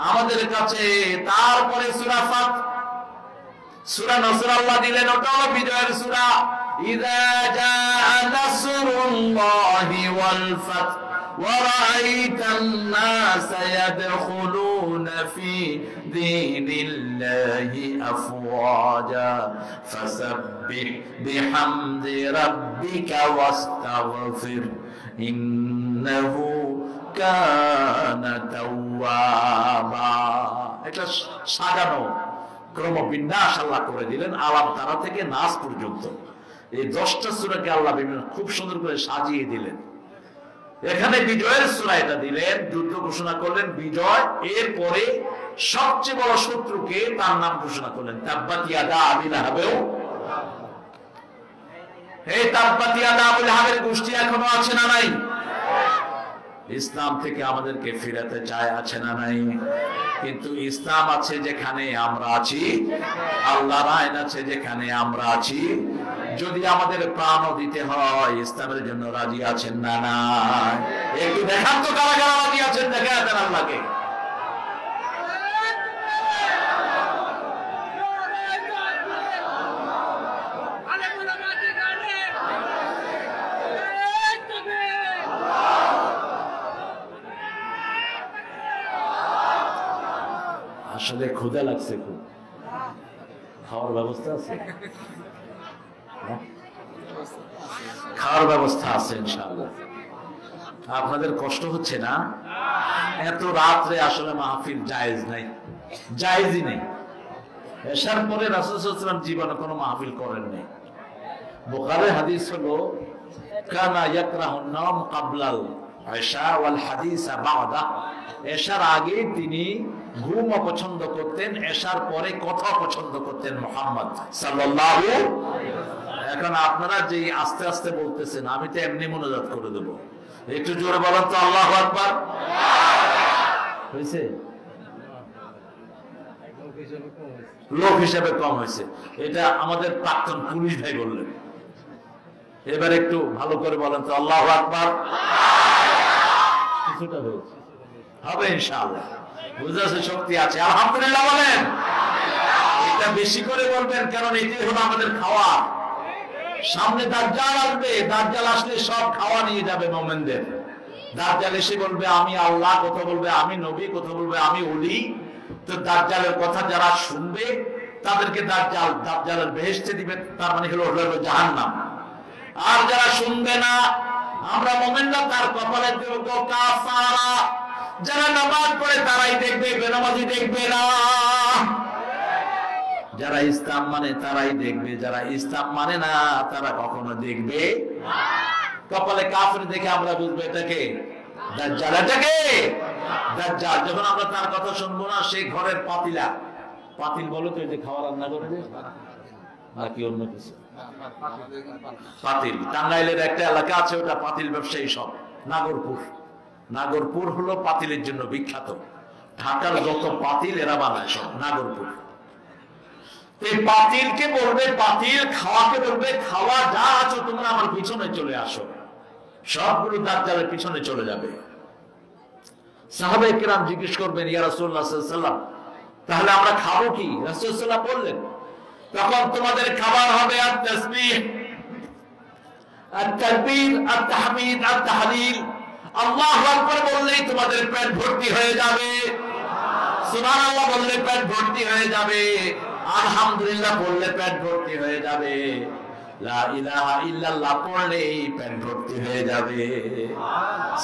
আমাদের কাছে। তারপরে সূরা ফাত, সূরা নসর আল্লাহ দিলেন, ওটা হলো বিজয়ের সূরা। ইযা জাআ নাসরুল্লাহি ওয়াল ফাত ওয়া রাআইতান নাসা ইয়াদখুলুনা ফি দীনিল্লাহি আফওয়াজা ফাসাব্বিহ বিহামদি রাব্বিকা ওয়াস্তাগফির ইন্নাহু কানা তাওয়াবা। এটা সাজানো ক্রমবিন্যাস আল্লাহ করে দিলেন, আলাম তারা থেকে নাস পর্যন্ত। এই 10টা সূরাকে আল্লাহ বিভিন্ন খুব সুন্দর করে সাজিয়ে দিলেন। এখানে বিজয়ের সূরা এটা দিলেন, যুদ্ধ ঘোষণা করলেন, বিজয়। এরপরে সবচেয়ে বড় শত্রুকে তার নাম ঘোষণা করলেন, তাব্বাত ইয়াদা আবি লাহাবেও। এই তাব্বাত ইয়াদা আবি লাহাবের গোষ্ঠী এখনো আছে না নাই? ইসলাম থেকে আমাদেরকে ফিরাতে চায়, আছে না নাই? কিন্তু ইসলাম আছে যেখানে আমরা আছি, আল্লাহর আইন আছে যেখানে আমরা আছি। যদি আমাদের প্রাণও দিতে হয় ইসলামের জন্য রাজি আছেন না নাই? একটু দেখান তো কারা কারা রাজি আছেন, দেখা দেন আল্লাহকে। আসলে ক্ষুধা লাগছে, খুব খাওয়ার ব্যবস্থা আছে? খাওয়ার ব্যবস্থা আছে ইনশাআল্লাহ। আপনাদের কষ্ট হচ্ছে না? এত রাত্রে আসলে মাহফিল জায়েজ নাই, জায়েজই নেই। এশার পরে রাসূল সাল্লাল্লাহু আলাইহি ওয়াসাল্লাম জীবনে কোনো মাহফিল করেন নাই। বুখারীর হাদিস হলো কানা ইয়াকরাহুন নাম ক্বাবলাল ইশা ওয়াল হাদিস বা'দা। এশার আগে তিনি ঘুম অপছন্দ করতেন, এশার পরে কথা পছন্দ করতেন মুহাম্মদ সাল্লাল্লাহু আলাইহি ওয়াসাল্লাম। এখন আপনারা যে আস্তে আস্তে বলতেছেন, আমি তো এমনি মোনাজাত করে দেব। একটু জোরে বলেন তো আল্লাহু আকবার। হয়েছে? লোক হিসেবে কম হয়েছে, এটা আমাদের প্রাক্তন পুলিশ ভাই বললেন। এবার একটু ভালো করে বলেন তো আল্লাহু আকবার। কিছুটা হয়েছে, হবে ইনশাআল্লাহ। বুঝাতে শক্তি আছে, আলহামদুলিল্লাহ বলেন। এটা বেশি করে বলবেন, কারণ এটাই হলো আমাদের খাওয়া। সামনে দাজ্জাল আসবে, দাজ্জাল আসলে সব খাওয়া নিয়ে যাবে মুমিনদের। দাজ্জাল এসে বলবে আমি আল্লাহ, কথা বলবে আমি নবী, কথা বলবে আমি ওলি। তো দাজ্জালের কথা যারা শুনবে তাদেরকে দাজ্জালের বেহেশতে দিবে, তার মানে হলো জাহান্নাম। আর যারা শুনবে না, আমরা মুমিনরা তার কপালে দেব কাফারা। যারা নামাজ পড়ে তারাই দেখবে, বেনামাজি দেখবে না। যারা ইসলাম মানে তারাই দেখবে, যারা ইসলাম মানে না তারা কখনো দেখবে না। কপালে কাফের দেখে আমরা বুঝবো এটাকে দাজ্জাল, এটাকে দাজ্জাল। যখন আমরা তার কথা শুনবো না, সেই ঘরের পাতিলা, পাতিল বলো তো, যে খাওয়া রান্না করে দেয় নাকি অন্য কিছু? পাতিল। টাঙ্গাইলের একটা এলাকা আছে, ওটা পাতিল ব্যবসায়ী সব। নাগরপুর, নাগরপুর হলো পাতিলের জন্য বিখ্যাত। ঢাকার যত পাতিল এরা বানায় সব নাগরপুর। এই পাতিলকে বলবে পাতিল, খাওয়াকে বলবে খাওয়া, যা আছো তোমরা আমার পিছনে চলে আসো। সবগুলো দাজ্জালের পিছনে চলে যাবে। সাহাবায়ে কেরাম জিজ্ঞেস করবেন, ইয়া রাসূলুল্লাহ সাল্লাল্লাহু আলাইহি ওয়াসাল্লাম, তাহলে আমরা খাবো কি? রাসূল সাল্লাল্লাহু আলাইহি ওয়াসাল্লাম বললেন, তখন তোমাদের খাবার হবে আত-তাসবিহ, আত-তাকবীর, আত-তাহমিদ, আত-তাহলিল। আল্লাহু আকবার বললেই তোমাদের পেট ভর্তি হয়ে যাবে। সুবহানাল্লাহ বললে পেট ভর্তি হয়ে যাবে। আলহামদুলিল্লাহ বললে পেট ভর্তি হয়ে যাবে। লা ইলাহা ইল্লাল্লাহ পড়লেই পেট ভর্তি হয়ে যাবে।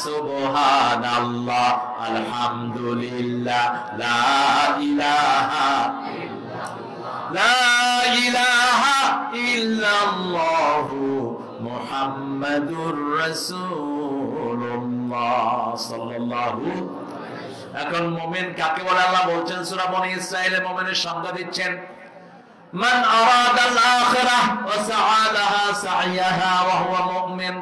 সুবহানাল্লাহ, আলহামদুলিল্লাহ, লা ইলাহা ইল্লাল্লাহু মুহাম্মাদুর রাসূলুল্লাহ সাল্লাল্লাহু। এখন মুমিন কাকে বলে আল্লাহ বলছেন সূরা বনী ইসরাঈলে মুমিনের সংজ্ঞা দিচ্ছেন, মান আরাদাল আখিরাহ ওয়া সাআলাহা সাইয়াহা ওয়া হুয়া মুমিন,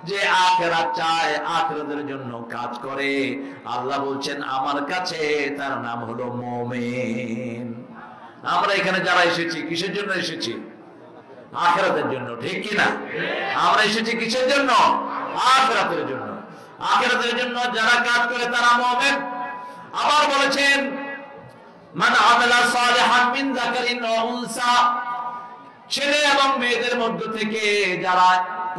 যে আখিরাত চায়, আখিরাতের জন্য কাজ করে, আল্লাহ বলছেন আমার কাছে তার নাম হলো মুমিন। আমরা এখানে যারা এসেছি কিসের জন্য এসেছি? আখিরাতের জন্য, ঠিক কি না? আমরা এসেছি কিসের জন্য? আখিরাতের জন্য। আখিরাতের জন্য যারা কাজ করে তারা মুমিন। আবার বলেছেন মান আমালা সালিহান মিন যাকারিন ওয়া উনসা, ছেলে এবং মেয়েদের মধ্য থেকে যারা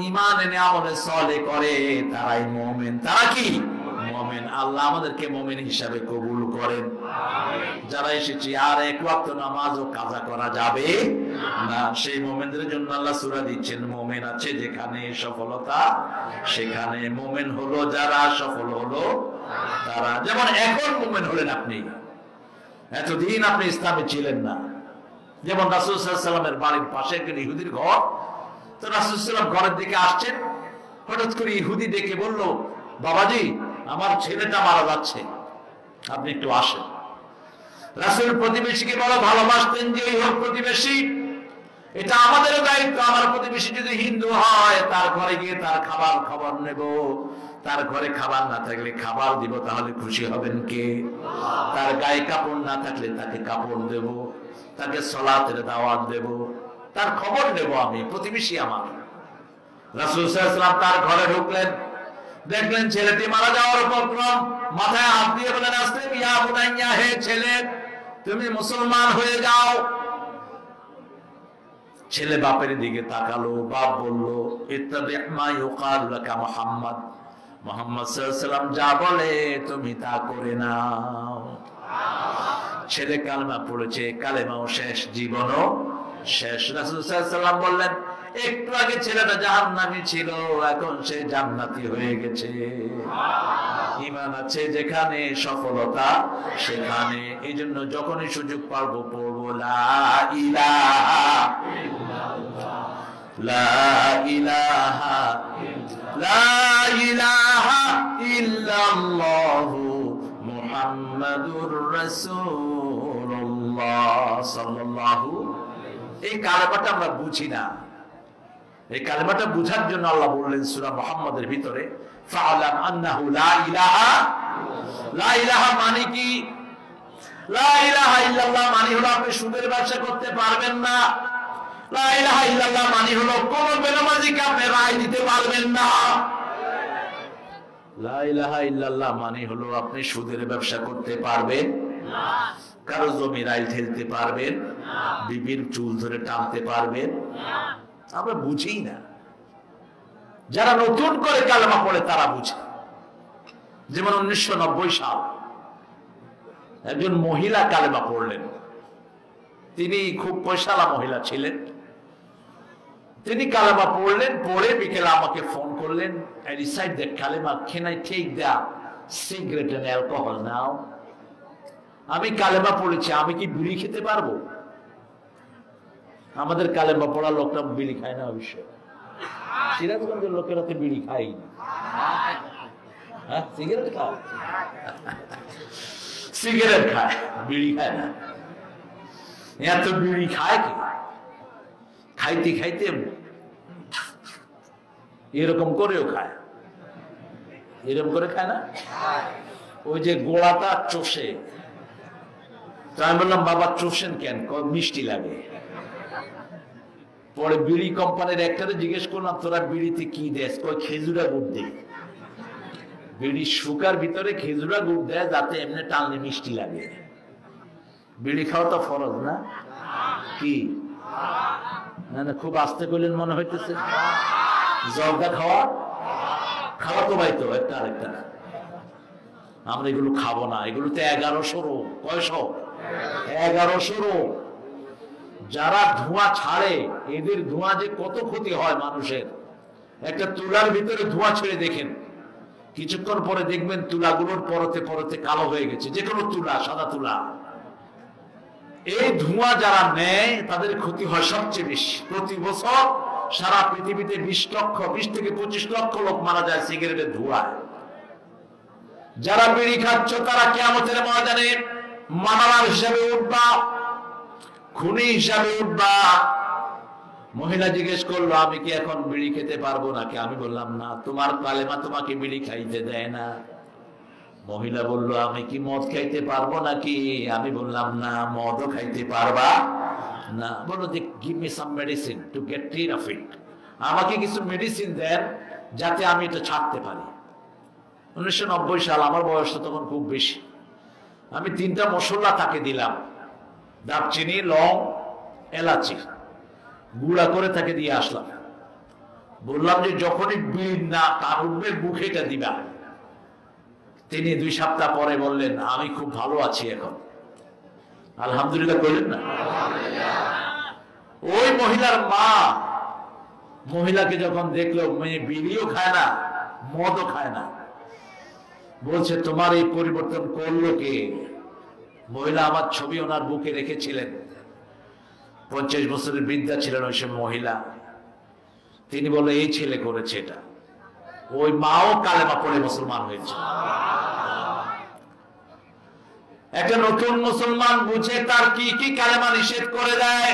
ঈমান এনে আমলে সালেহ করে তারাই মুমিন। তারা কি? মুমিন। আল্লাহ আমাদেরকে মুমিন হিসাবে কবুল করেন। যারা এসেছি আর এক ওয়াক্ত নামাজও কাজা করা যাবে না, সেই মুমিনদের জন্য আল্লাহ সূরা দিচ্ছেন, মুমিন আছে যেখানে সফলতা সেখানে মুমিন হলো যারা, সফল হলো তারা। যেমন এখন মুমিন হলেন আপনি, এতদিন আপনি ইসলামে ছিলেন না। যেমন রাসূল সাল্লাল্লাহু আলাইহি ওয়াসাল্লামের বাড়ির পাশে একজন ইহুদির ঘর, তো রাসূল সাল্লাল্লাহু ঘরের দিকে আসছেন, হঠাৎ করে ইহুদি ডেকে বলল, বাবাজি আমার ছেলেটা মারা যাচ্ছে, আপনি একটু আসেন। রাসূল প্রতিবেশীকে বড় ভালোবাসতেন, যে হোক প্রতিবেশী, এটা আমাদেরও দায়িত্ব। আমার প্রতিবেশী যদি হিন্দু হয় তার ঘরে গিয়ে তার খাবার খবর নেব, তার ঘরে খাবার না থাকলে খাবার দিব, তাহলে খুশি হবেন কে? তার গায়ে কাপড় না থাকলে তাকে কাপড় দেব, তাকে সালাতের দাওয়াত দেব, তার খবর নেব, আমি প্রতিবেশী আমার। রাসূল সাল্লাল্লাহু আলাইহি ওয়াসাল্লাম তার ঘরে ঢুকলেন, দেখলেন ছেলেটি মারা যাওয়ার উপক্রম, মাথায় হাত দিয়ে বলেন, আসলিম ইয়া বুনাইয়া, হে ছেলে তুমি মুসলমান হয়ে যাও। ছেলে বাপের দিকে তাকালো, বাপ বলল, ইত্তাবি মা ইউকালু লাকা মুহাম্মদ, মুহাম্মদ সাল্লাল্লাহু আলাইহি ওয়াসাল্লাম যা বলে তুমি তা করে নাও। ছেলে কালেমা পড়েছে, কালেমাও শেষ, জীবনও শেষ। রাসূল সাল্লাল্লাহু আলাইহি ওয়াসাল্লাম বললেন, একটু আগে ছেলেটা জাহান্নামী ছিল, এখন সে জান্নাতি হয়ে গেছে। ঈমান আছে যেখানে সফলতা সেখানে। এই জন্য যখনই সুযোগ পাবো পড়বো লা ইলাহা ইল্লাল্লাহ, লা ইলাহা লা ইলাহা ইল্লাল্লাহু মুহাম্মাদুর রাসূলুল্লাহ সাল্লাল্লাহু। এই কালেমাটা আমরা বুঝি না, এই কালেমাটা বুঝার জন্য আল্লাহ বললেন সূরা মুহাম্মাদের ভিতরে, ফাআলাম আন্নাহু লা ইলাহা। লা ইলাহা মানে কি? লা ইলাহা ইল্লাল্লাহ মানে হলো আপনি সুদের ব্যবসা করতে পারবেন না। লা ইলাহা ইল্লাল্লাহ মানে হলো কোন বেনামাজিকে আপনি রায় দিতে পারবেন না। লা ইলাহা ইল্লাল্লাহ মানে হলো আপনি সুদের ব্যবসা করতে পারবেন না, কারো জমি রায় ঠেলতে পারবেন না, বিবির চুল ধরে টানতে পারবেন না। আমরা বুঝি না। যারা নতুন করে কালেমা পড়ে তারা বুঝে। যেমন 1990 সাল একজন মহিলা কালেমা পড়লেন, তিনি খুব পয়সালা মহিলা ছিলেন। তিনি কালেমা পড়লেন, পড়ে বিকেলে আমাকে ফোন করলেন, I recite that kalima, can I take the cigarette and alcohol now? আমি কালেমা পড়েছি, আমি কি বিড়ি খেতে পারবো? আমাদের কালেমা পড়া লোকটা বিড়ি খায় না, অবশ্যই সিরাজগঞ্জের লোকেরা তো বিড়ি খায় না। হ্যাঁ, সিগারেট খায়, সিগারেট খায়, বিড়ি খায় না। এত বিড়ি খায় কি? খাইতে খাইতে এরকম করেও খায়, এরকম করে খায় না, ওই যে গোড়াটা চষে। তো আমি বললাম, বাবা চষেন কেন? মিষ্টি লাগে। পরে বিড়ি কোম্পানির একটারে জিজ্ঞেস করলাম, তোরা বিড়িতে কি দেশ? কই খেজুরা গুড় দেয়। বিড়ি শুকার ভিতরে খেজুরা গুড় দেয় যাতে এমনি টানলে মিষ্টি লাগে। বিড়ি খাওয়া তো ফরজ না? কি না না, খুব আস্তে করলেন মনে হইতেছে। জর্দা খাওয়া, খাওয়া তো ভাই তো একটা আরেকটা। আমরা এগুলো খাবো না, এগুলোতে 1100 কয়শো 1100 যারা ধোঁয়া ছাড়ে এদের ধোঁয়া যে কত ক্ষতি হয় মানুষের। একটা তুলার ভিতরে ধোঁয়া ছেড়ে দেখেন, কিছুক্ষণ পরে দেখবেন তুলাগুলোর পরতে পরতে কালো হয়ে গেছে, যে কোনো তুলা, সাদা তুলা। এই ধোঁয়া যারা নেয় তাদের ক্ষতি হয় সবচেয়ে বেশি। প্রতি বছর সারা পৃথিবীতে 20 থেকে 25 লক্ষ লোক মারা যায় সিগারেটের ধোঁয়ায়। যারা বিড়ি খাচ্ছ তারা কিয়ামতের ময়দানে মামলার হিসাবে উঠবা, খুনি হিসাবে উঠবা। মহিলা জিজ্ঞেস করলো, আমি কি এখন বিড়ি খেতে পারবো নাকি? আমি বললাম না, তোমার কালেমা তোমাকে বিড়ি খাইতে দেয় না। মহিলা বলল, আমি কি মদ খাইতে পারবো নাকি? আমি বললাম না, মদও খাইতে পারবা না। বললো যে give me some medicine to get rid of it, আমাকে কিছু মেডিসিন দেন যাতে আমি এটা ছাড়তে পারি। 1990 সাল, আমার বয়সটা তখন খুব বেশি। আমি 3টা মশলা তাকে দিলাম, দারচিনি, লং, এলাচি, গুঁড়া করে তাকে দিয়ে আসলাম। বললাম যে যখনই বিড়ি না কার উঠবে মুখে এটা দিবা। তিনি 2 সপ্তাহ পরে বললেন, আমি খুব ভালো আছি এখন। আলহামদুলিল্লাহ বললেন না? ওই মহিলার মা মহিলাকে যখন দেখলো মেয়ে বিড়িও খায় না, মদও খায় না, বলছে তোমার এই পরিবর্তন করলো কে? মহিলা আমার ছবি ওনার বুকে রেখেছিলেন। 50 বছরের বৃদ্ধা ছিলেন ওই সব মহিলা। তিনি বলে এই ছেলে করেছে এটা। ওই মাও কালেমা পড়ে মুসলমান হয়েছে। একটা নতুন মুসলমান বুঝে তার কি কি কালেমা নিষেধ করে দেয়।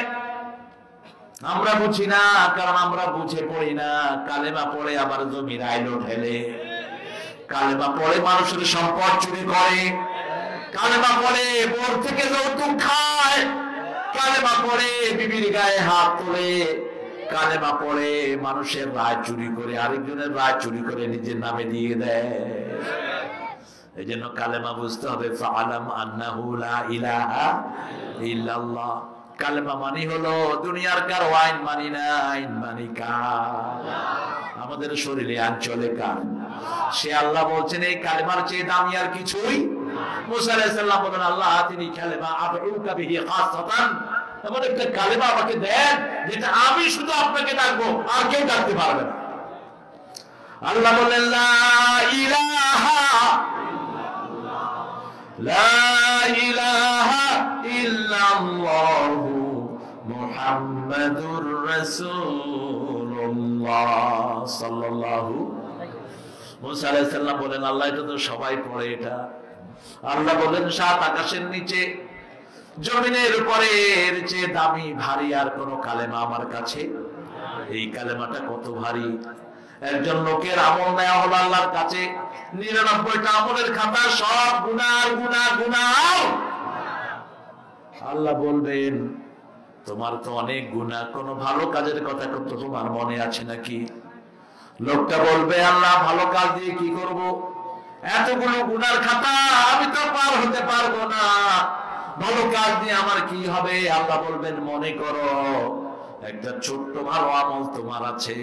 আমরা বুঝি না, কারণ আমরা বুঝে পড়ি না। কালেমা পড়ে আবার জমির আইলো ঢেলে, কালেমা পড়ে মানুষের সম্পদ চুরি করে, কালেমা পড়ে বোর থেকে যৌতুক খায়, কালেমা পড়ে বিবির গায়ে হাত তোলে, কালেমা পড়ে মানুষের রায় চুরি করে, আরেকজনের রায় চুরি করে নিজের নামে দিয়ে দেয়। এই জন্য কালেমা বুঝতে হবে। ফাআলাম আন্নাহু লা ইলাহা ইল্লাল্লাহ। কালেমা মানি হলো দুনিয়ার কার আইন মানি না, আইন মানি কার? আমাদের শরীরে আইন চলে কার? সে আল্লাহ বলছেন এই কালেমার চেয়ে দামি আর কিছুই। মুসা আলাইহিস সালাম বলেন, আল্লাহ আতিনি কালেমা আদউকা বিহি খাসাতান, এমন একটা কালেমা আমাকে দেন যেটা আমি শুধু আপনাকে ডাকবো, আর কেউ ডাকতে পারবে না। আল্লাহ বলেন, লা ইলাহা লা ইলাহা ইল্লাল্লাহু মুহাম্মাদুর রাসূলুল্লাহ সাল্লাল্লাহু। মুসা আলাইহিস সালাম বলেন, আল্লাহ এটা তো সবাই পড়ে এটা। আল্লাহ বলেন, 7 আকাশের নিচে জমিনের উপরে এর চেয়ে দামি ভারী আর কোন কালেমা আমার কাছে। এই কালেমাটা কত ভারী! একজন লোকের আমল নেওয়া হলো আল্লাহর কাছে, 99টা আমলের খাতা, সব গুনাহ গুনাহ গুনাহ। আল্লাহ বলবেন, তোমার তো অনেক গুনাহ, কোন ভালো কাজের কথা তো তোমার মনে আছে নাকি? লোকটা বলবে, আল্লাহ ভালো কাজ দিয়ে কি করব? এতগুলো গুনার খাতা আমি তো পার হতে পারবো না, ভালো কাজ দিয়ে আমার কি হবে? আল্লাহ বলবেন, মনে করো একটা ছোট্ট ভালো আমল তোমার আছে,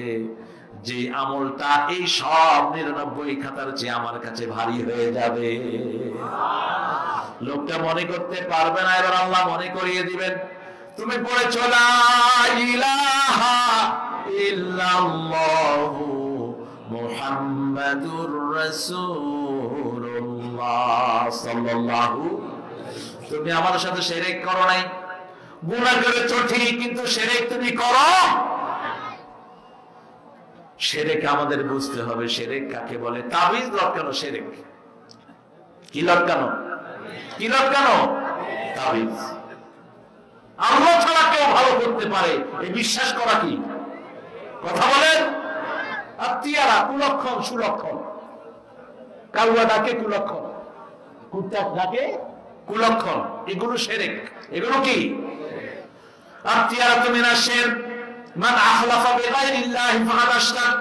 যে আমলটা এই সব 99 খাতার চেয়ে আমার কাছে ভারী হয়ে যাবে। লোকটা মনে করতে পারবে না। এবার আল্লাহ মনে করিয়ে দিবেন, তুমি পড়েছ লা ইলাহা ইল্লাল্লাহু মুহাম্মাদুর রাসূলুল্লাহ সাল্লাল্লাহু। তুমি আমার সাথে শিরক করো নাই, গুনাহ করেছো ঠিক, কিন্তু শিরক তুমি করো। শিরক আমাদের বুঝতে হবে, শিরক কাকে বলে। তাবিজ লটকানো শিরক। কি লটকানো? কি লটকানো? তাবিজ। আল্লাহ ছাড়া কেউ ভালো করতে পারে এই বিশ্বাস করা কি? কথা বলেন। আত্মীয়ারা কুলক্ষণ সুলক্ষণ, কাউয়া ডাকে কুলক্ষণ, কুত্তা ডাকে কুলক্ষণ, এগুলো শিরক। এগুলো কি? আত্মীয়ারা তুমি না শের মান আখলাফা বিগাইরিল্লাহি ফাকাদ আশরাক।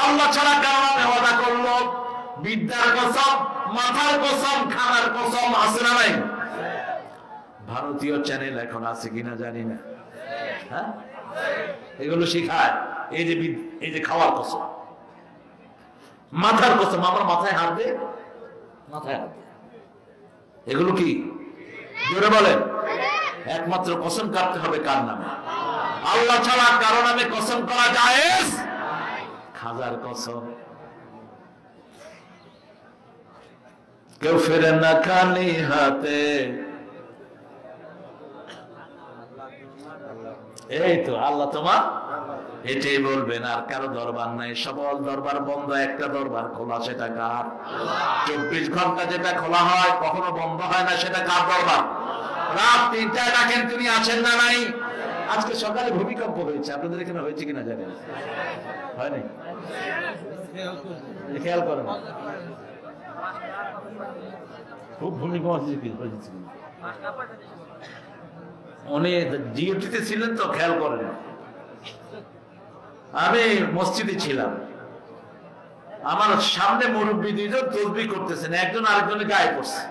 আল্লাহ ছাড়া কারো নামে ওয়াদা করলো, বিদ্যার কসম, মাথার কসম, খানার কসম, আছে না নাই? ভারতীয় চ্যানেল এখন আছে কিনা জানি না, হ্যাঁ এগুলো শিখায়। এই যে খাওয়ার কসম, মাথার কসম, আমার মাথায় হাত দে, মাথায় হাত দে, এগুলো কি? জোরে বলেন। একমাত্র কসম কাটতে হবে কার নামে? আল্লাহ ছাড়া কারো নামে কসম করা জায়েজ? খাজার কসম। কেউ ফেরে না খালি হাতে। এই তো আল্লাহ তোমার, এটাই বলবেন। আর কারো দরবার নাই, সকল দরবার বন্ধ, একটা দরবার খোলা, সেটা কার? 24 ঘন্টা যেটা খোলা হয়, কখনো বন্ধ হয় না, সেটা কার দরবার? রাত 3টায় ডাকেন, তিনি আছেন না নাই? আজকে সকালে ভূমিকম্প হয়েছে, আপনাদের এখানে হয়েছে কিনা জানেন? হয়নি? খেয়াল করেন, খুব ভূমিকম্প হয়েছে। উনি ডিউটিতে ছিলেন তো, খেয়াল করেন। আমি মসজিদে ছিলাম, আমার সামনে মুরব্বী দুইজন তসবিহ করতেছেন, একজন আরেকজনের গায়ে পড়ছে।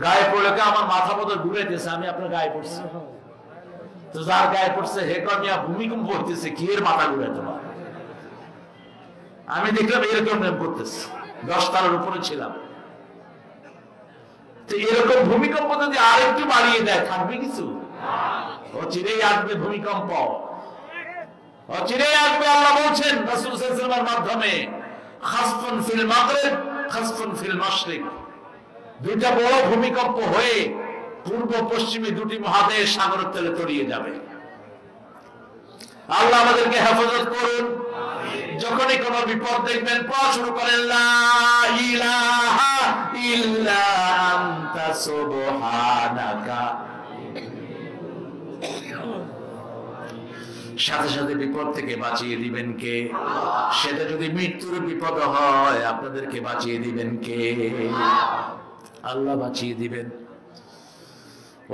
গায়ে পড়লে আমার মাথা মতো ঘুরাইতেছে, আমি আপনার গায়ে পড়ছি। তো যার গায়ে পড়ছে হে কমিয়া ভূমিকম্প হইতেছে, কি এর মাথা ঘুরাই তোমার? আমি দেখলাম এরকম নেম করতেছে, 10 তলার উপরে ছিলাম। তো এরকম ভূমিকম্প যদি আরেকটু বাড়িয়ে দেয়, থাকবে কিছু? অচিরেই আসবে ভূমিকম্প, অচিরেই আসবে। আল্লাহ বলছেন রাসূল সাল্লাল্লাহু আলাইহি ওয়াসাল্লামের মাধ্যমে, খাসফুন ফিল মাগরিব খাসফুন ফিল মাশরিক। দুইটা বড় ভূমিকম্প হয়ে পূর্ব পশ্চিমে দুটি মহাদেশ সাগরের তলে তলিয়ে যাবে। আল্লাহ আমাদেরকে হেফাজত করুন। যখনই কোনো বিপদ দেখবেন, পড়া শুরু করেন লা ইলাহা ইল্লা আনতা সুবহানাকা। সাথে সাথে বিপদ থেকে বাঁচিয়ে দিবেন কে? সেটা যদি মৃত্যুর বিপদ হয়, আপনাদেরকে বাঁচিয়ে দিবেন কে? আল্লাহ বাঁচিয়ে দিবেন।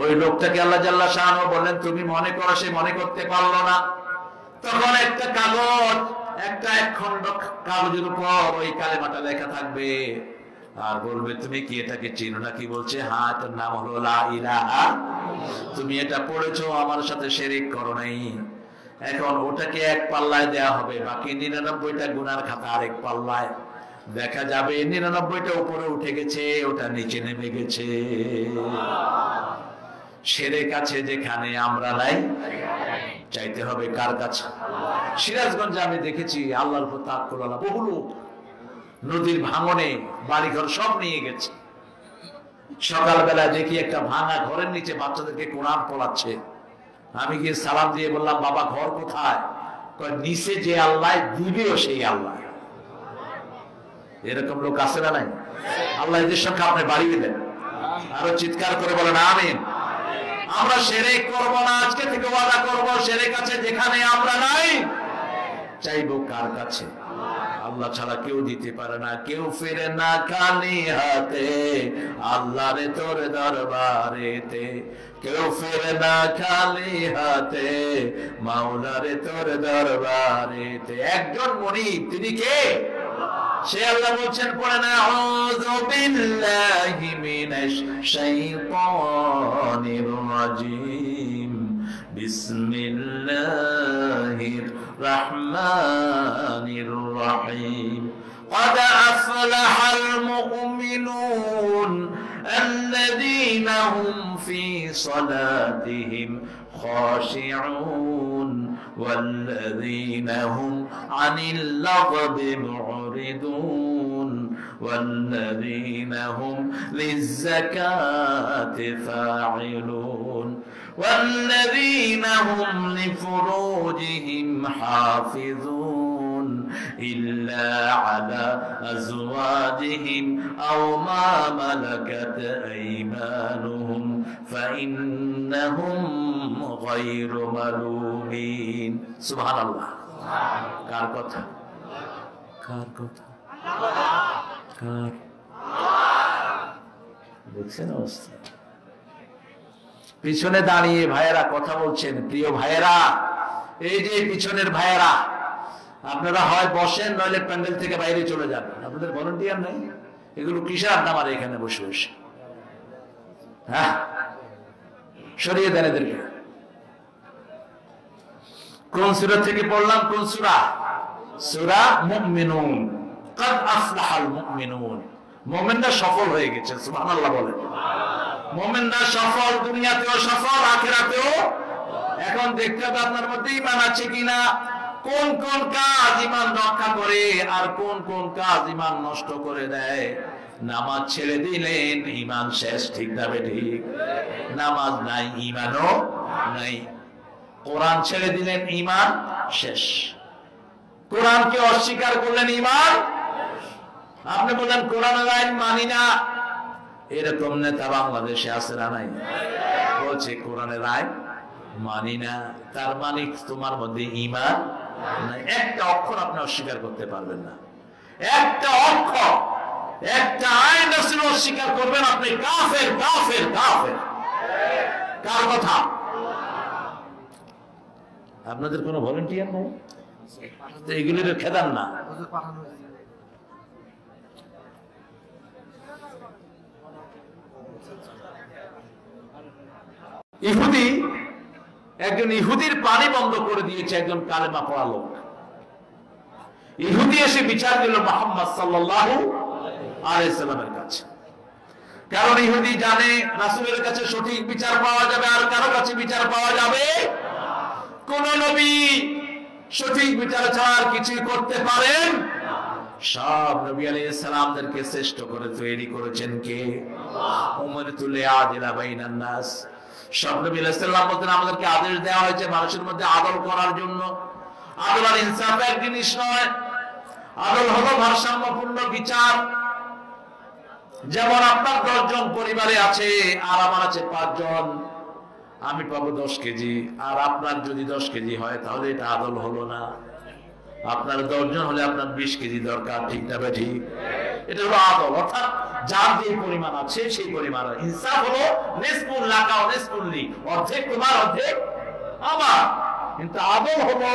ওই লোকটাকে আল্লাহ জাল্লা শাআনহু বললেন, তুমি মনে করো সে মনে করতে পারলো না। তখন একটা কাগজ, একটা এক খণ্ড কাগজের উপর ওই কালেমাটা লেখা থাকবে, আর বলবে তুমি কি এটাকে চিনো না? কি বলছে? হ্যাঁ, তোর নাম হলো লা ইলাহা। তুমি এটা পড়েছো, আমার সাথে শিরক করো নাই। এখন ওটাকে এক পাল্লায় দেয়া হবে, বাকি 99টা গুনার খাতা আরেক পাল্লায়। দেখা যাবে 99টা উপরে উঠে গেছে, ওটা নিচে নেমে গেছে। শিরক আছে যেখানে, আমরা নাই। চাইতে হবে কার কাছে? সিরাজগঞ্জে আমি দেখেছি আল্লাহর উপর তাওয়াক্কুল ওয়ালা বহু লোক নদীর ভাঙনে বাড়িঘর সব নিয়ে গেছে। সকালবেলা দেখি একটা ভাঙা ঘরের নিচে বাচ্চাদেরকে কোরআন পড়াচ্ছে। আমি গিয়ে সালাম দিয়ে বললাম, বাবা ঘর কোথায়? নিচে যে আল্লাহ দিবেও সেই আল্লাহ। এরকম লোক আছে না নাই? আল্লাহ এদের সংখ্যা আপনি বাড়িয়ে দেন। আরো চিৎকার করে বলেন আমিন। আমরা শিরক করব না, আজকে থেকে ওয়াদা করব, শিরক আছে যেখানে আমরা নাই। চাইবো কার কাছে? আল্লাহ ছাড়া কেউ দিতে পারে না। কেউ ফিরে না খালি হাতে, আল্লাহরে তোর দরবারেতে। কেউ ফিরে না খালি হাতে, মাওলারে তোর দরবারেতে। একজন মুনিব, তিনি কে? সে আল্লাহ বলছেন, পড়ে না, আউযু বিল্লাহি মিনাশ শাইতানির রাজিম, বিসমিল্লাহির রহমানির রহিম। قد أفلح المؤمنون الذين هم في صلاتهم خاشعون والذين هم عن اللغو معرضون والذين هم للزكاة فاعلون والذين هم لفروجهم حافظون إلا على أزواجهم أو ما ملكت أيمانهم فإنهم غير ملومين. سبحان الله. কার কথা? কার কথা? কার? দেখছেন অবস্থা? পিছনে দাঁড়িয়ে ভাইয়েরা কথা বলছেন। প্রিয় ভাইয়েরা, এই যে পিছনের ভাইয়েরা, আপনারা হয় বসেন, নইলে প্যান্ডেল থেকে বাইরে চলে যান। আপনাদের ভলান্টিয়ার নেই? এগুলো কিসের আড্ডা মারে এখানে বসে বসে? হ্যাঁ, সরিয়ে দেন এদেরকে। কোন সূরা থেকে পড়লাম? কোন সূরা? সূরা মুমিনুন। কাদ আফলাহাল মুমিনুন। মুমিনরা সফল হয়ে গেছে। সুবহানাল্লাহ বলেন। মুমিনরা সফল, দুনিয়াতেও সফল, আখিরাতেও। এখন দেখতে হবে আপনার মধ্যে ঈমান আছে কিনা, কোন কোন কাজ ঈমান রক্ষা করে আর কোন কোন কাজ ঈমান নষ্ট করে দেয়। নামাজ ছেড়ে দিলেন ঈমান শেষ, ঠিক না ঠিক? নামাজ নাই ঈমানও নাই। কোরআন ছেড়ে দিলেন ঈমান শেষ। কোরআনকে অস্বীকার করলেন ঈমান। আপনি বলেন কোরআনের আইন মানি না, এরকম নেতা বাংলাদেশে আছে না নাই? বলছে কোরআনের আইন মানি না, তার মানে তোমার মধ্যে ঈমান নাই। একটা অক্ষর আপনি অস্বীকার করতে পারবেন না, একটা অক্ষর, একটা আইন রাসূল অস্বীকার করবেন, আপনি কাফের কাফের কাফের। কার কথা? আপনাদের কোনো ভলেন্টিয়ার নাই তো এগুলির খেদান না। ইহুদি, একজন ইহুদির পানি বন্ধ করে দিয়েছে একজন কালেমা পড়া লোক। ইহুদি এসে বিচার দিল মুহাম্মদ সাল্লাল্লাহু আলাইহি সাল্লামের কাছে, কারণ ইহুদি জানে রাসূলের কাছে সঠিক বিচার পাওয়া যাবে, আর কারো কাছে বিচার পাওয়া যাবে। কোন নবী সঠিক বিচার ছাড়া আর কিছু করতে পারেন? সব নবী আলাইহিস সালামদেরকে শ্রেষ্ঠ করে তৈরি করেছেন কে? উম্মাতুল লিআদিলা বাইনান নাস। সব নবী আলাইহিস সালাম বলতেন আমাদেরকে আদেশ দেওয়া হয়েছে মানুষের মধ্যে আদল করার জন্য। আদল আর ইনসাফ এক জিনিস নয়। আদল হলো ভারসাম্যপূর্ণ বিচার। যেমন আপনার 10 জন পরিবারে আছে আর আমার আছে 5 জন, আমি পাবো 10 কেজি, আর আপনার যদি 10 কেজি হয় তাহলে এটা আদল হলো না। আপনার 10 জন হলে আপনার 20 কেজি দরকার, ঠিক না ঠিক? এটা হলো আদল, অর্থাৎ যার যে পরিমাণ আছে সেই পরিমাণ। ইনসাফ হলো নিসফুল লাকা ওয়া নিসফুল লি, অর্ধেক তোমার অর্ধেক আমার। কিন্তু আদল হলো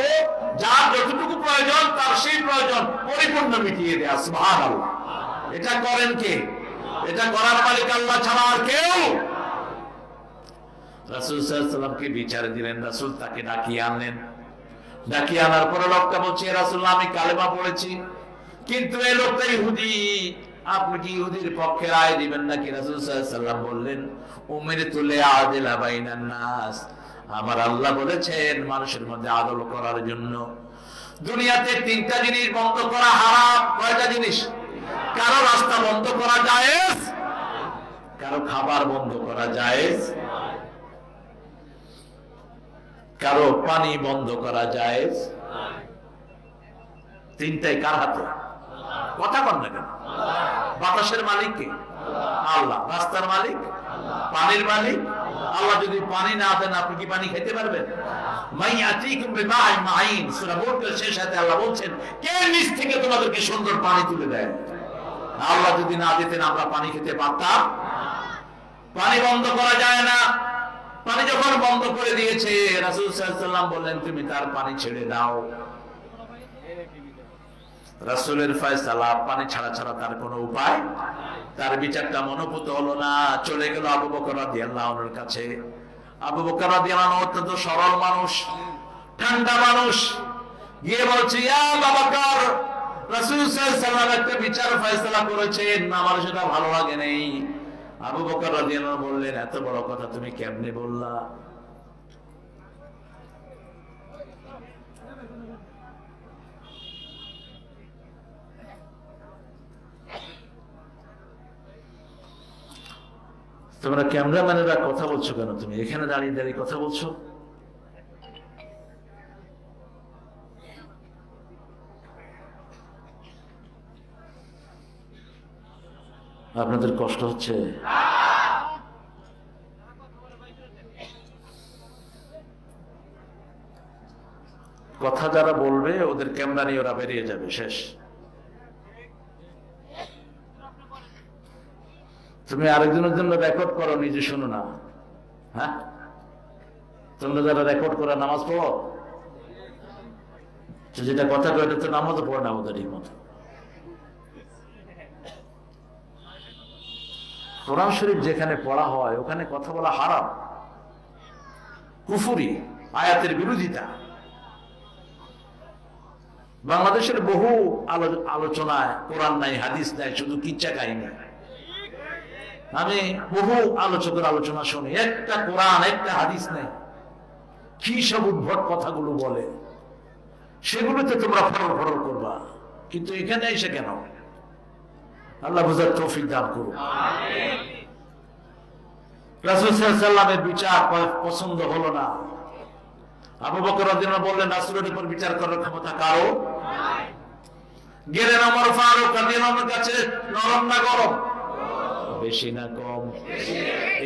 যার যতটুকু প্রয়োজন তার সেই প্রয়োজন পরিপূর্ণ মিটিয়ে দেয়া। সুবহানাল্লাহ। এটা করেন কে? এটা করার মালিক আল্লাহ ছাড়া আর কেউ। রাসূল সাল্লাল্লাহু আলাইহি ওয়াসাল্লামকে বিচার দিলেন, রাসূল তাকে ডাকিয়ে আনলেন। ডাকিয়ে আনার পরে লোকটা বলছে, রাসূলুল্লাহ আমি কালেমা পড়েছি, কিন্তু এই লোকটা ইহুদি, আপনি কি ইহুদির পক্ষে রায় দিবেন নাকি? রাসূল সাল্লাল্লাহু আলাইহি ওয়াসাল্লাম বললেন, উমিরতু লিআদিলা বাইনান নাস, আমার আল্লাহ বলেছেন মানুষের মধ্যে আদল করার জন্য। দুনিয়াতে 3টা জিনিস বন্ধ করা হারাম। কয়টা জিনিস? কারো রাস্তা বন্ধ করা জায়েজ, কারো খাবার বন্ধ করা জায়েজ, কারো পানি বন্ধ করা জায়েজ। 3টাই কার হাতে? কথা কন না কেন? বাতাসের মালিক কে? আল্লাহ। রাস্তার মালিক? পানির মালিক? আল্লাহ যদি পানি না দেন আপনি কি পানি খেতে পারবেন? মাইয়াতিকুম বিমাইন মাইন, সূরা মুলকের শেষ আয়াতে আল্লাহ বলছেন কে নিচ থেকে তোমাদেরকে সুন্দর পানি তুলে দেয়? আল্লাহ যদি না দিতেন আমরা পানি খেতে পারতাম? পানি বন্ধ করা যায় না। পানি যখন বন্ধ করে দিয়েছে রাসূল সাল্লাল্লাহু আলাইহি ওয়াসাল্লাম বললেন তুমি তার পানি ছেড়ে দাও। রাসূলের ফয়সালা, পানি ছাড়া ছাড়া তার কোনো উপায়। তার বিচারটা মনোপুত হলো না, চলে গেল আবু বকর রাদিয়াল্লাহু আনহুর কাছে। আবু বকর রাদিয়াল্লাহু আনহু অত্যন্ত সরল মানুষ, ঠান্ডা মানুষ, গিয়ে বলছে ইয়া আবু বকর, রাসূল সাল্লাল্লাহু আলাইহি ওয়াসাল্লাম একটা বিচার ফয়সালা করেছেন, আমার সেটা ভালো লাগে নাই। আবু বকর রাদিয়াল্লাহু আনহু বললেন এত বড় কথা তুমি কেমনে বললা? তোমরা ক্যামেরাম্যানেরা কথা বলছো কেন? তুমি এখানে দাঁড়িয়ে দাঁড়িয়ে কথা বলছো। আপনাদের কষ্ট হচ্ছে? কথা যারা বলবে ওদের ক্যামেরা নিয়ে ওরা বেরিয়ে যাবে, শেষ। তুমি আরেকজনের জন্য রেকর্ড করো, নিজে শোনো না। হ্যাঁ, তোমরা যারা রেকর্ড করে নামাজ পড়ো, যেটা কথা কয় এটা তো নামাজও পড়ে না ওদের ঠিক মতো। কোরআন শরীফ যেখানে পড়া হয় ওখানে কথা বলা হারাম, কুফরি, আয়াতের বিরোধিতা। বাংলাদেশের বহু আলোচনায় কোরআন নাই, হাদিস নাই, শুধু কিচ্ছা কাহিনী। আমি বহু আলোচকের আলোচনা শুনি, একটা কোরআন একটা হাদিস নেই, কি সব উদ্ভট কথাগুলো বলে, সেগুলোতে তোমরা ফরল ফরল করবা, কিন্তু এখানে এসে কেন? আল্লাহ বুঝার তৌফিক দান করুন। রাসূল সাল্লাল্লাহু আলাইহি ওয়াসাল্লামের বিচার পছন্দ হলো না। আবু বকর রাদিয়াল্লাহু আনহু বললেন, রাসূলের উপর বিচার করার ক্ষমতা কারো নাই। গেলেন ওমর ফারুক রাদিয়াল্লাহু আনহুর কাছে, নরম না গরম? বেশি না কম?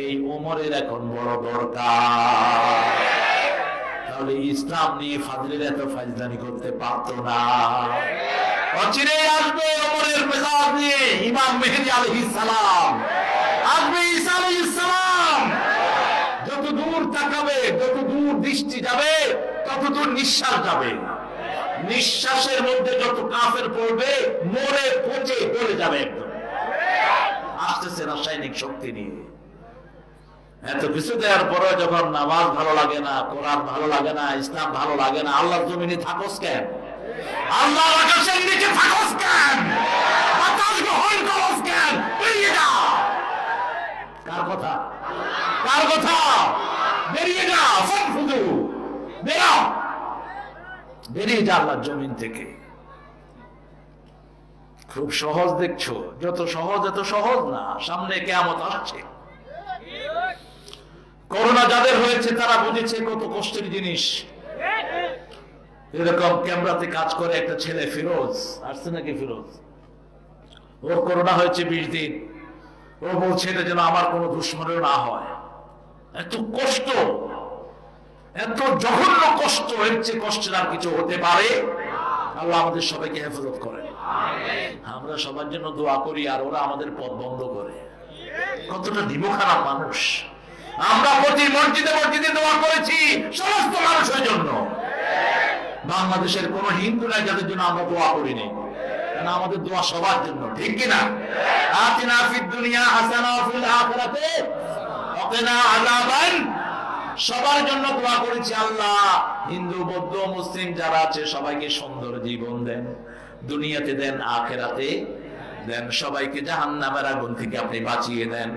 এই ওমরের এখন বড় দরকার। তাহলে ইসলাম নিয়ে ফাজলের এত ফাজলামি করতে পারতো না। অচিরে আসবে ওমরের মেজাজ নিয়ে ইমাম মেহেদী আলাইহিস সালাম, আসবে ঈসা আলাইহিস সালাম। যত দূর তাকাবে, যত দূর দৃষ্টি যাবে, তত দূর নিঃশ্বাস যাবে। নিঃশ্বাসের মধ্যে যত কাফের পড়বে, মরে পচে গলে যাবে একদম। আসতেছে রাসায়নিক শক্তি নিয়ে। এত কিছু দেওয়ার পরে যখন নামাজ ভালো লাগে না, কোরআন ভালো লাগে না, ইসলাম ভালো লাগে না, আল্লাহর জমিনে থাকোস কেন? আল্লাহর আকাশের নিচে থাকোস কেন? বাতাস গ্রহণ করোস কেন? বেরিয়ে যা। কার কথা? কার কথা? বেরিয়ে যা, ফানফুযু, বেরো, বেরিয়ে যা আল্লাহর জমিন থেকে। খুব সহজ দেখছো, যত সহজ এত সহজ না। সামনে কিয়ামত আসছে। করোনা যাদের হয়েছে তারা বুঝেছে কত কষ্টের জিনিস। এরকম ক্যামেরাতে কাজ করে একটা ছেলে, ফিরোজ আসছে নাকি? ফিরোজ, ওর করোনা হয়েছে 20 দিন। ও বলছে এটা যেন আমার কোনো দুশ্মনের না হয়। এত কষ্ট, এত জঘন্য কষ্ট, এর চেয়ে কষ্টের আর কিছু হতে পারে? আল্লাহ আমাদের সবাইকে হেফাজত করে। আমরা সবার জন্য দোয়া করি, আর ওরা আমাদের পথ বন্ধ করে। কতটা দিবখানা মানুষ। আমরা প্রতি মসজিদে মসজিদে দোয়া করেছি সমস্ত মানুষের জন্য। বাংলাদেশের কোন হিন্দু নাই যাদের জন্য আমরা দোয়া করিনি, কারণ আমাদের দোয়া সবার জন্য, ঠিক কিনা? আতিনা ফিদ দুনিয়া হাসানা ওয়া ফিল আখিরাতি ওয়াকিনা আযাবান। সবার জন্য দোয়া করেছি, আল্লাহ হিন্দু বৌদ্ধ মুসলিম যারা আছে সবাইকে সুন্দর জীবন দেন, দুনিয়াতে দেন, আখিরাতে দেন, সবাইকে জাহান্নামের আগুন থেকে আপনি বাঁচিয়ে দেন।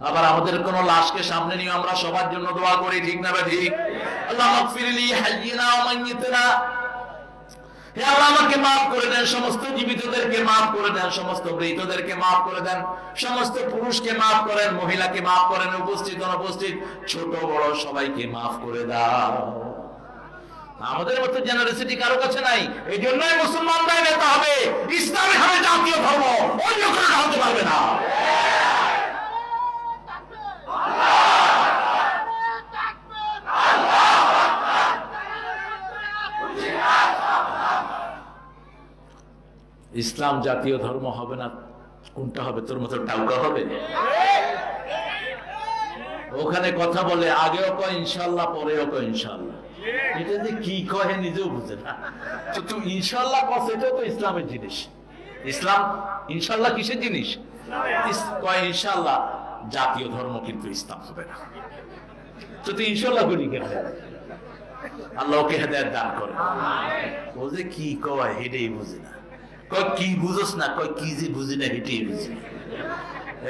আবার আমাদের কোন লাশকে সামনে নিয়ে আমরা সবার জন্য দোয়া করি, ঠিক না ঠিক? আল্লাহ মাগফিরলি হাইয়িনা ওয়া মাইয়িতিনা, হে আল্লাহ আমাকে maaf করে দেন, সমস্ত জীবিতদেরকে maaf করে দেন, সমস্ত মৃতদেরকে maaf করে দেন, সমস্ত পুরুষকে maaf করেন, মহিলাকে maaf করেন, উপস্থিত অনুপস্থিত ছোট বড় সবাইকে maaf করে দাও। আমাদের মতো জেনারেসিটি কারো কাছে নাই। এই জন্যই মুসলমানরাই নেতা হবে, ইসলামী হবে জাতীয় ধর্ম, অন্য কোনো হতে পারবে না। ইসলাম জাতীয় ধর্ম হবে না, কোনটা হবে? তোর মতো টাউকা হবে? ওখানে কথা বলে, আগেও কয় ইনশাল্লাহ, পরেও কয় ইনশাল্লাহ। এটা যে কি কয় নিজেও বুঝে না। তো তুই ইনশাল্লাহ কস, এটাও তো ইসলামের জিনিস। ইসলাম ইনশাল্লাহ কিসের জিনিস? কয় ইনশাল্লাহ জাতীয় ধর্ম, কিন্তু ইসলাম হবে না। তো তুই ইনশাল্লাহ বলি কেন? আল্লাহ ওকে হেদায়েত দান করে। ও যে কি কয় এটাই বুঝে না। কয় কি বুঝোস না? কয় কি যে বুঝি না এটাই বুঝি।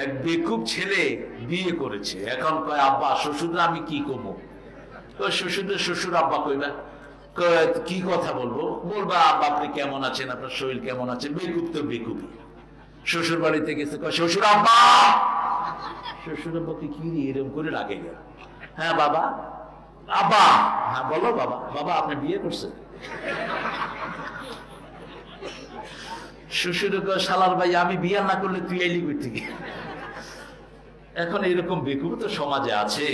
এক বেকুব ছেলে বিয়ে করেছে, এখন কয় আব্বা শ্বশুর আমি কি কমো? শ্বশুরের শ্বশুর আব্বা কইবা, কি কথা বলবো? বলবা আব্বা আপনি কেমন আছেন, আপনার শরীর কেমন আছে? বেকুব তো বেকুবই। শ্বশুর বাড়িতে গেছে, কয় শ্বশুর আব্বা। শ্বশুর আব্বাকে কি এরকম করে রাগে গেল। হ্যাঁ বাবা। আব্বা, হ্যাঁ বলো বাবা। বাবা আপনি বিয়ে করছেন? শ্বশুর শালার ভাই, আমি বিয়ে না করলে তুই এলি কই থেকে? এখন এরকম বেকুব তো সমাজে আছে।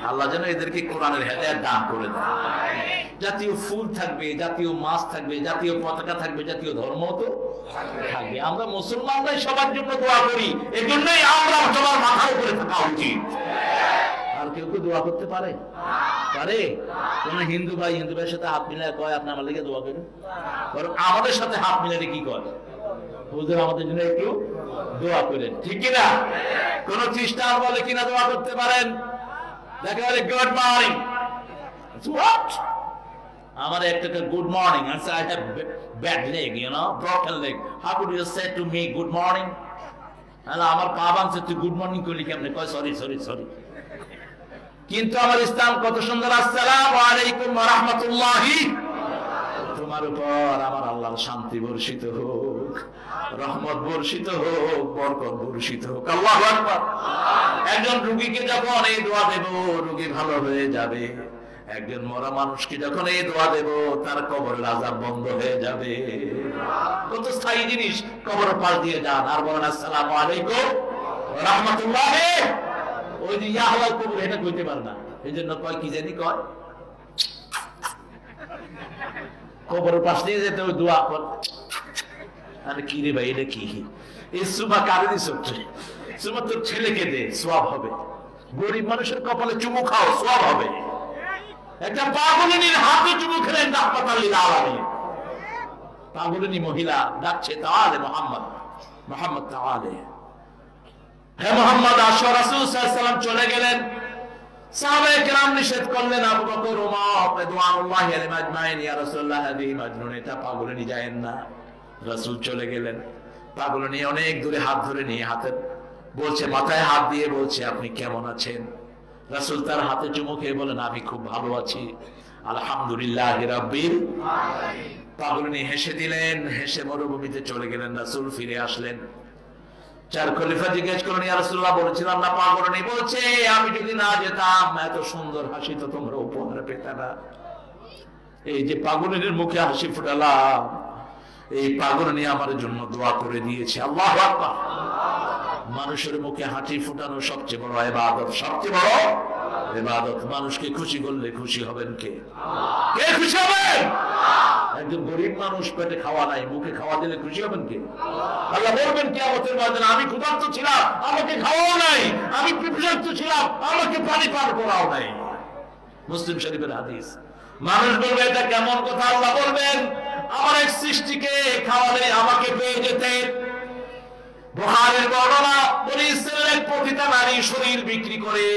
আল্লাহ যেন এদেরকে কোরআনের হেদায়েত দান করে দেন। জাতীয় ফুল থাকবে, জাতীয় মাছ থাকবে, জাতীয় পতাকা থাকবে, জাতীয় ধর্ম তো থাকবে। আমরা মুসলমানরাই সবার জন্য দোয়া করি, এজন্যই আমরা সবার মাথার উপরে থাকা উচিত। আর কেউ কেউ দোয়া করতে পারে? পারে? কোন হিন্দু ভাইয়ের সাথে হাত মিলায় কয় আপনি আমার লেগে দোয়া করেন? বরং আমাদের সাথে হাত মিলালে কি কয়? হুজুর আমাদের জন্য একটু দোয়া করেন, ঠিক কিনা? কোন খ্রিস্টান বলে কিনা দোয়া করতে পারেন? দেখা বলে গুড মর্নিং। What? আমার একটা good morning, I say I have bad leg, you know, broken leg. How could you say to me good morning? আমার পা ভাঙছে, তুই গুড মর্নিং করলি কেমনে? কয় সরি সরি সরি। কিন্তু আমার ইসলাম কত সুন্দর, আসসালামু আলাইকুম ওয়া রাহমাতুল্লাহি, তোমার উপর আমার আল্লাহর শান্তি বর্ষিত হোক, রহমত বর্ষিত হোক, বরকত বর্ষিত হোক। আল্লাহু আকবার। একজন রোগীকে যখন এই দোয়া দেব, রোগী ভালো হয়ে যাবে। একজন মরা মানুষকে যখন এই দোয়া দেব, তার কবরের আযাব বন্ধ হয়ে যাবে। কত স্থায়ী জিনিস। কবর পাশ দিয়ে যান আর বলেন আসসালামু আলাইকুম ওয়া রাহমাতুল্লাহি। ওই যে ইয়া আহলাল কবর, এটা কইতে পারে না, এইজন্য কয় কি জানি কয়, কবরের পাশ দিয়ে যেতে ওই দোয়া কর। আরে কি রে ভাই, এটা কি? এই সুবা কারে দিছ? সুবা তোর ছেলেকে দে, সওয়াব হবে। গরিব মানুষের কপালে চুমু খাও, সওয়াব হবে। একটা পাগলিনীর হাতে চুমু খেলেন রাহমাতাল লিল আলামিন। পাগলিনী মহিলা ডাকছে, তাআলে মুহাম্মদ, মুহাম্মদ তাআলে, হে মুহাম্মদ আসো। রাসূল সাল্লাল্লাহু আলাইহি ওয়াসাল্লাম চলে গেলেন। সাহাবায়ে কেরাম নিষেধ করলেন, আবু বকর, ওমর রাদিয়াল্লাহু আনহুম আজমাইন, ইয়া রাসূলুল্লাহ হাযিহি মাজনুন, এটা পাগলিনী যায়েন না। রাসূল চলে গেলেন। পাগলিনী অনেক দূরে হাত ধরে নিয়ে হাতে বলছে, মাথায় হাত দিয়ে বলছে, আপনি কেমন আছেন? রাসূল তার হাতে চুমু খেয়ে বলেন, আমি খুব ভালো আছি, আলহামদুলিল্লাহি রাব্বিল আলামিন। পাগলিনী হেসে দিলেন, হেসে মরুভূমিতে চলে গেলেন। রাসূল ফিরে আসলেন। চার খলিফা জিজ্ঞেস করলেন, ইয়া রাসূলুল্লাহ, বলেছিলাম না? পাগলিনী বলছে, আমি যদি না যেতাম এত সুন্দর হাসি তো তোমরা উপহার পেতে না। এই যে পাগলিনীর মুখে হাসি ফুটালাম, এই পাগলিনী আমার জন্য দোয়া করে দিয়েছে। আল্লাহু আকবার। মানুষের মুখে হাসি ফুটানো সবচেয়ে বড় ইবাদত, সবচেয়ে বড় ইবাদত। মানুষকে খুশি করলে খুশি হবেন কে? কে খুশি হবেন? একজন গরিব মানুষ পেটে খাওয়া নাই, মুখে খাওয়া দিলে খুশি হবেন কে? আল্লাহ বলবেন কিয়ামতের ময়দানে, আমি ক্ষুধার্ত ছিলাম, আমাকে খাওয়াও নাই, আমি পিপাসার্ত ছিলাম, আমাকে পানি পান করাও নাই। মুসলিম শরীফের হাদিস। মানুষ বলবে, এটা কেমন কথা? আল্লাহ বলবেন, আমার এক সৃষ্টিকে খাওয়ালে আমাকে পেয়ে যেতে। বুখারীর বর্ণনা, বনি ইসরাইলের প্রতিটা নারী শরীর বিক্রি করে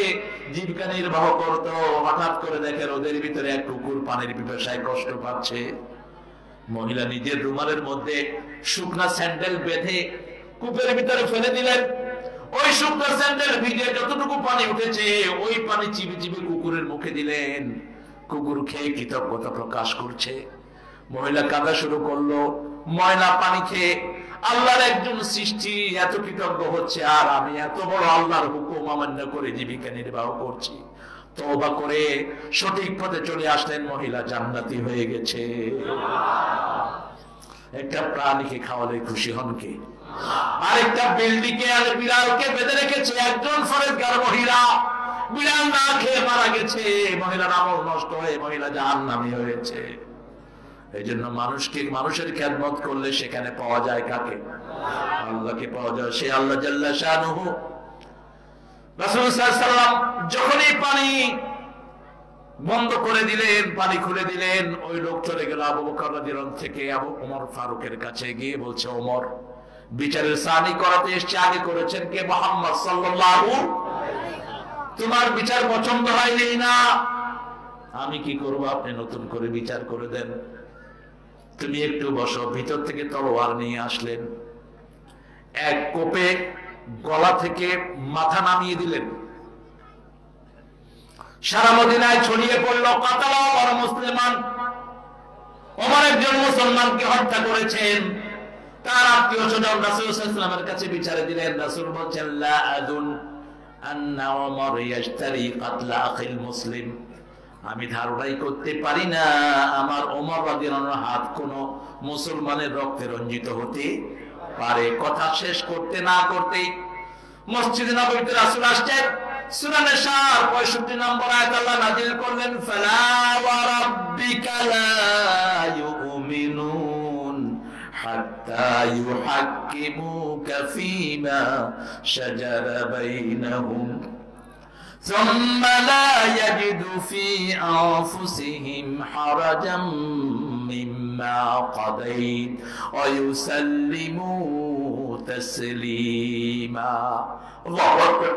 জীবিকা নির্বাহ করত। হঠাৎ করে দেখে ওদের ভিতরে এক কুকুর পানির পিপাসায় কষ্ট পাচ্ছে। মহিলা নিজের রুমালের মধ্যে শুকনা স্যান্ডেল বেঁধে কূপের ভিতরে ফেলে দিলেন। ওই শুকনা স্যান্ডেল ভিজে যতটুকু পানি উঠেছে, ওই পানি চিবি চিবি কুকুরের মুখে দিলেন। কুকুর খেয়ে কৃতজ্ঞতা প্রকাশ করছে। মহিলা কাঁদা শুরু করলো, ময়লা পানি খেয়ে। আল্লাহর একজন সৃষ্টি এত কৃতজ্ঞ হচ্ছে, আর আমি এত বড় আল্লাহর হুকুম অমান্য করে জীবিকা নির্বাহ করছি। তওবা করে সঠিক পথে চলে আসলেন, মহিলা জান্নাতি হয়ে গেছে। একটা প্রাণীকে খাওয়ালে খুশি হন কে? আরেকটা বিল্ডিংকে আর বিড়ালকে বেঁধে রেখেছে একজন ফরেজগার মহিলা, বিড়াল না খেয়ে মারা গেছে। মহিলার আমল নষ্ট হয়ে মহিলা জাহান্নামী হয়েছে। এই জন্য মানুষের খেদমত করলে সেখানে পাওয়া যায় কাকে? আল্লাহকে পাওয়া যায়। সে আল্লাহ জাল্লা শানুহু। রাসূল সাল্লাল্লাহু আলাইহি ওয়াসাল্লাম যখনই পানি বন্ধ করে দিলেন, পানি খুলে দিলেন, ওই লোক চলে গেল আবু বকর রাদিয়াল্লাহু আনহু থেকে আবু ওমর ফারুকের কাছে গিয়ে বলছে, ওমর, বিচারের সানি করাতে এসেছে, আগে করেছেন কে? মুহাম্মদ সাল্লাল্লাহু আলাইহি ওয়াসাল্লাম। তোমার বিচার পছন্দ হয়নি না, আমি কি করব? আপনি নতুন করে বিচার করে দেন। তুমি একটু বসো। ভিতর থেকে তলোয়ার নিয়ে আসলেন, এক কোপে গলা থেকে মাথা নামিয়ে দিলেন। সারা মদিনায় ছড়িয়ে পড়ল, কাতাল ওমর মুসলমান। ওমর একজন মুসলমানকে হত্যা করেছেন। তার আত্মীয় স্বজন রাসূল সাল্লাল্লাহু আলাইহি ওয়াসাল্লামের কাছে বিচারে দিলেন। রাসূল বলছেন, লা আদুন আন্না ওমর ইয়াশতারি কাতলা আখিল মুসলিম। আমি ধারণাই করতে পারি না আমার ওমর রাদিয়াল্লাহু আনহুর হাত কোন মুসলমানের রক্তে রঞ্জিত হতে পারে। কথা শেষ করতে না করতেই মসজিদে নববীতে রাসূল আসছেন। সূরা নিসার 65 নম্বর আয়াত আল্লাহ নাযিল করলেন, ফালা ওয়া রাব্বিকা লা ইউমিনুন হাত্তা ইউহাক্কিমুকা ফীমা শাজারা বাইনাহুম ثم لا يجدوا في أنفسهم حرجا مما قضيت ويسلموا تسليما। الله أكبر।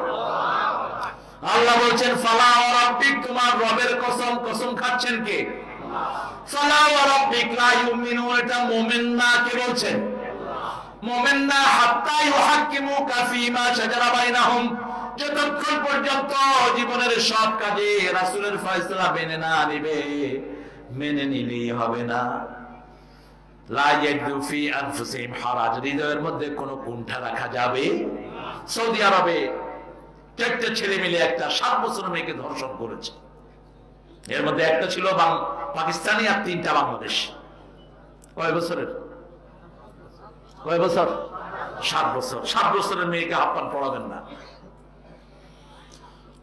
আল্লাহ বলছেন, ফালা ওয়া রাব্বিক, তোমার রবের কসম। কসম খাচ্ছেন কে? ফালা ওয়া রাব্বিক লা ইউমিনুন, এটা মুমিন না, কে বলছেন? মুমিন না হাত্তা ইউহাক্কিমুকা ফীমা শাজারা বাইনাহুম, যতক্ষণ পর্যন্ত জীবনের সব কাজে রাসূলের ফয়সালা মেনে না নিবে, মেনে নিলেই হবে না। লা ইয়াজু ফি আনফুসিহিম হারাজ, হৃদয়ের মধ্যে কোনো কুণ্ঠা রাখা যাবে। সৌদি আরবে 4টে ছেলে মিলে একটা 7 বছরের মেয়েকে ধর্ষণ করেছে। এর মধ্যে একটা ছিল পাকিস্তানি আর 3টা বাংলাদেশ। কয় বছরের? কয় বছর? 7 বছর। 7 বছরের মেয়েকে আহ্বান পড়াবেন না।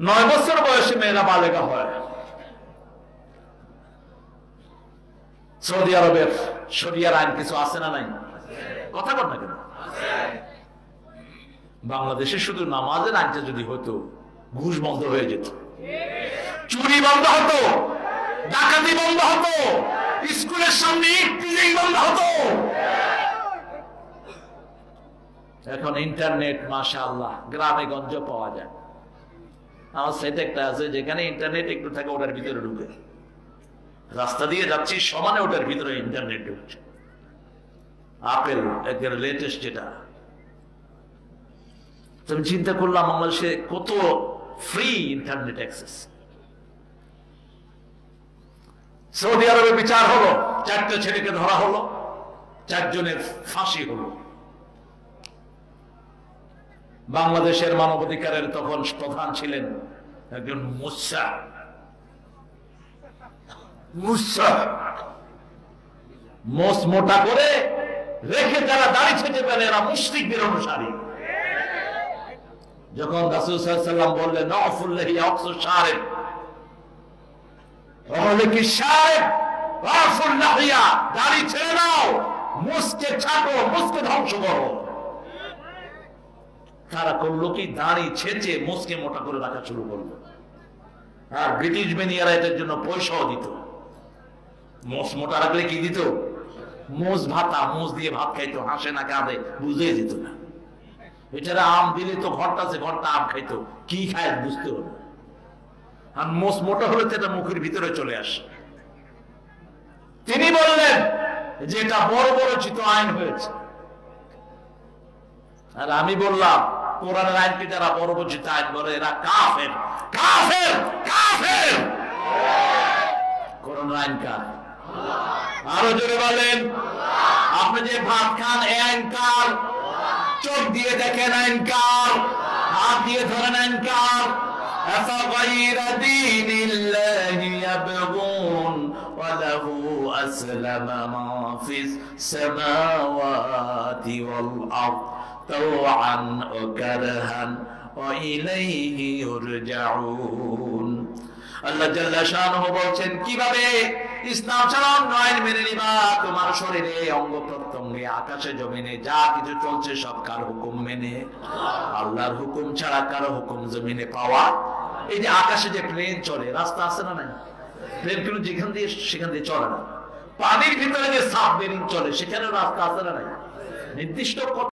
9 বছর বয়সে মেয়েরা বালেগা হয়। সৌদি আরবের শরিয়ার আইন কিছু আছে না নাই? কথা বল না কেন? বাংলাদেশে শুধু নামাজের আইনটা যদি হতো, ঘুষ বন্ধ হয়ে যেত, চুরি বন্ধ হতো, ডাকাতি বন্ধ হতো, স্কুলের সামনে টিজিং বন্ধ হতো। এখন ইন্টারনেট মাশাআল্লাহ গ্রামে গঞ্জ পাওয়া যায়। আমার সেটা একটা আছে যেখানে ইন্টারনেট একটু থাকে ওটার ভিতরে ঢুকে, রাস্তা দিয়ে যাচ্ছি সমানে ওটার ভিতরে ইন্টারনেট ঢুকছে। আপেল একের লেটেস্ট যেটা, তুমি চিন্তা করলাম বাংলাদেশে কত ফ্রি ইন্টারনেট অ্যাক্সেস। সৌদি আরবে বিচার হলো, 4টে ছেলেকে ধরা হলো, 4 জনের ফাঁসি হলো। বাংলাদেশের মানবাধিকারের তখন প্রধান ছিলেন একজন মুসা। মোস মোটা করে রেখে যারা দাড়ি ছেটে ফেলে এরা মুশরিকদের অনুসারী। যখন রাসূল সাল্লাল্লাহু আলাইহি ওয়াসাল্লাম বললেন নাফুল্লাহি আকসু শারিব, তাহলে কি শারিব রাফুল লাহিয়া, দাড়ি ছেড়ে দাও, মুসকে ছাটো, মুসকে ধ্বংস করো। তারা করলো কি, দাড়ি ছেঁচে মুসকে মোটা করে রাখা শুরু করলো। আর ব্রিটিশ বেনিয়ারা এটার জন্য পয়সাও দিত। মোষ মোটা রাখলে কি দিত? মোষ ভাতা, মোষ দিয়ে ভাত খাইতো, হাসে না কাঁদে বুঝে যেত না। এছাড়া আম দিলে তো ঘরটা আছে, ঘরটা আম খাইতো, কি খায় বুঝতে হলো। আর মোষ মোটা হলে তো এটা মুখের ভিতরে চলে আসে। তিনি বললেন যে এটা বড় বড় চিত আইন হয়েছে। আর আমি বললাম কোরআনের আইনকে যারা বড় বড় আইন বলে এরা কাফের, কাফের, কাফের। কোরআনের আইন কার? আরো জোরে বলেন। আপনি যে ভাত খান এ আইন কার? চোখ দিয়ে দেখেন আইন কার? হাত দিয়ে ধরেন আইন কার? أفغير دين الله يبغون وله أسلم ما في السماوات والأرض طوعا وكرها وإليه يرجعون। আল্লাহ জাল্লা শানহু বলছেন কিভাবে ইসলাম ছাড়া অন্য আইন মেনে নিবা। তোমার শরীরে অঙ্গ প্রত্যঙ্গে আকাশে জমিনে যা কিছু চলছে সব কার হুকুম মেনে। আল্লাহর হুকুম ছাড়া কারো হুকুম জমিনে পাওয়া। এই যে আকাশে যে প্লেন চলে, রাস্তা আছে না নাই? প্লেন কিন্তু যেখান দিয়ে সেখান দিয়ে চলে না। পানির ভিতরে যে সাবমেরিন চলে সেখানে রাস্তা আছে না নাই? নির্দিষ্ট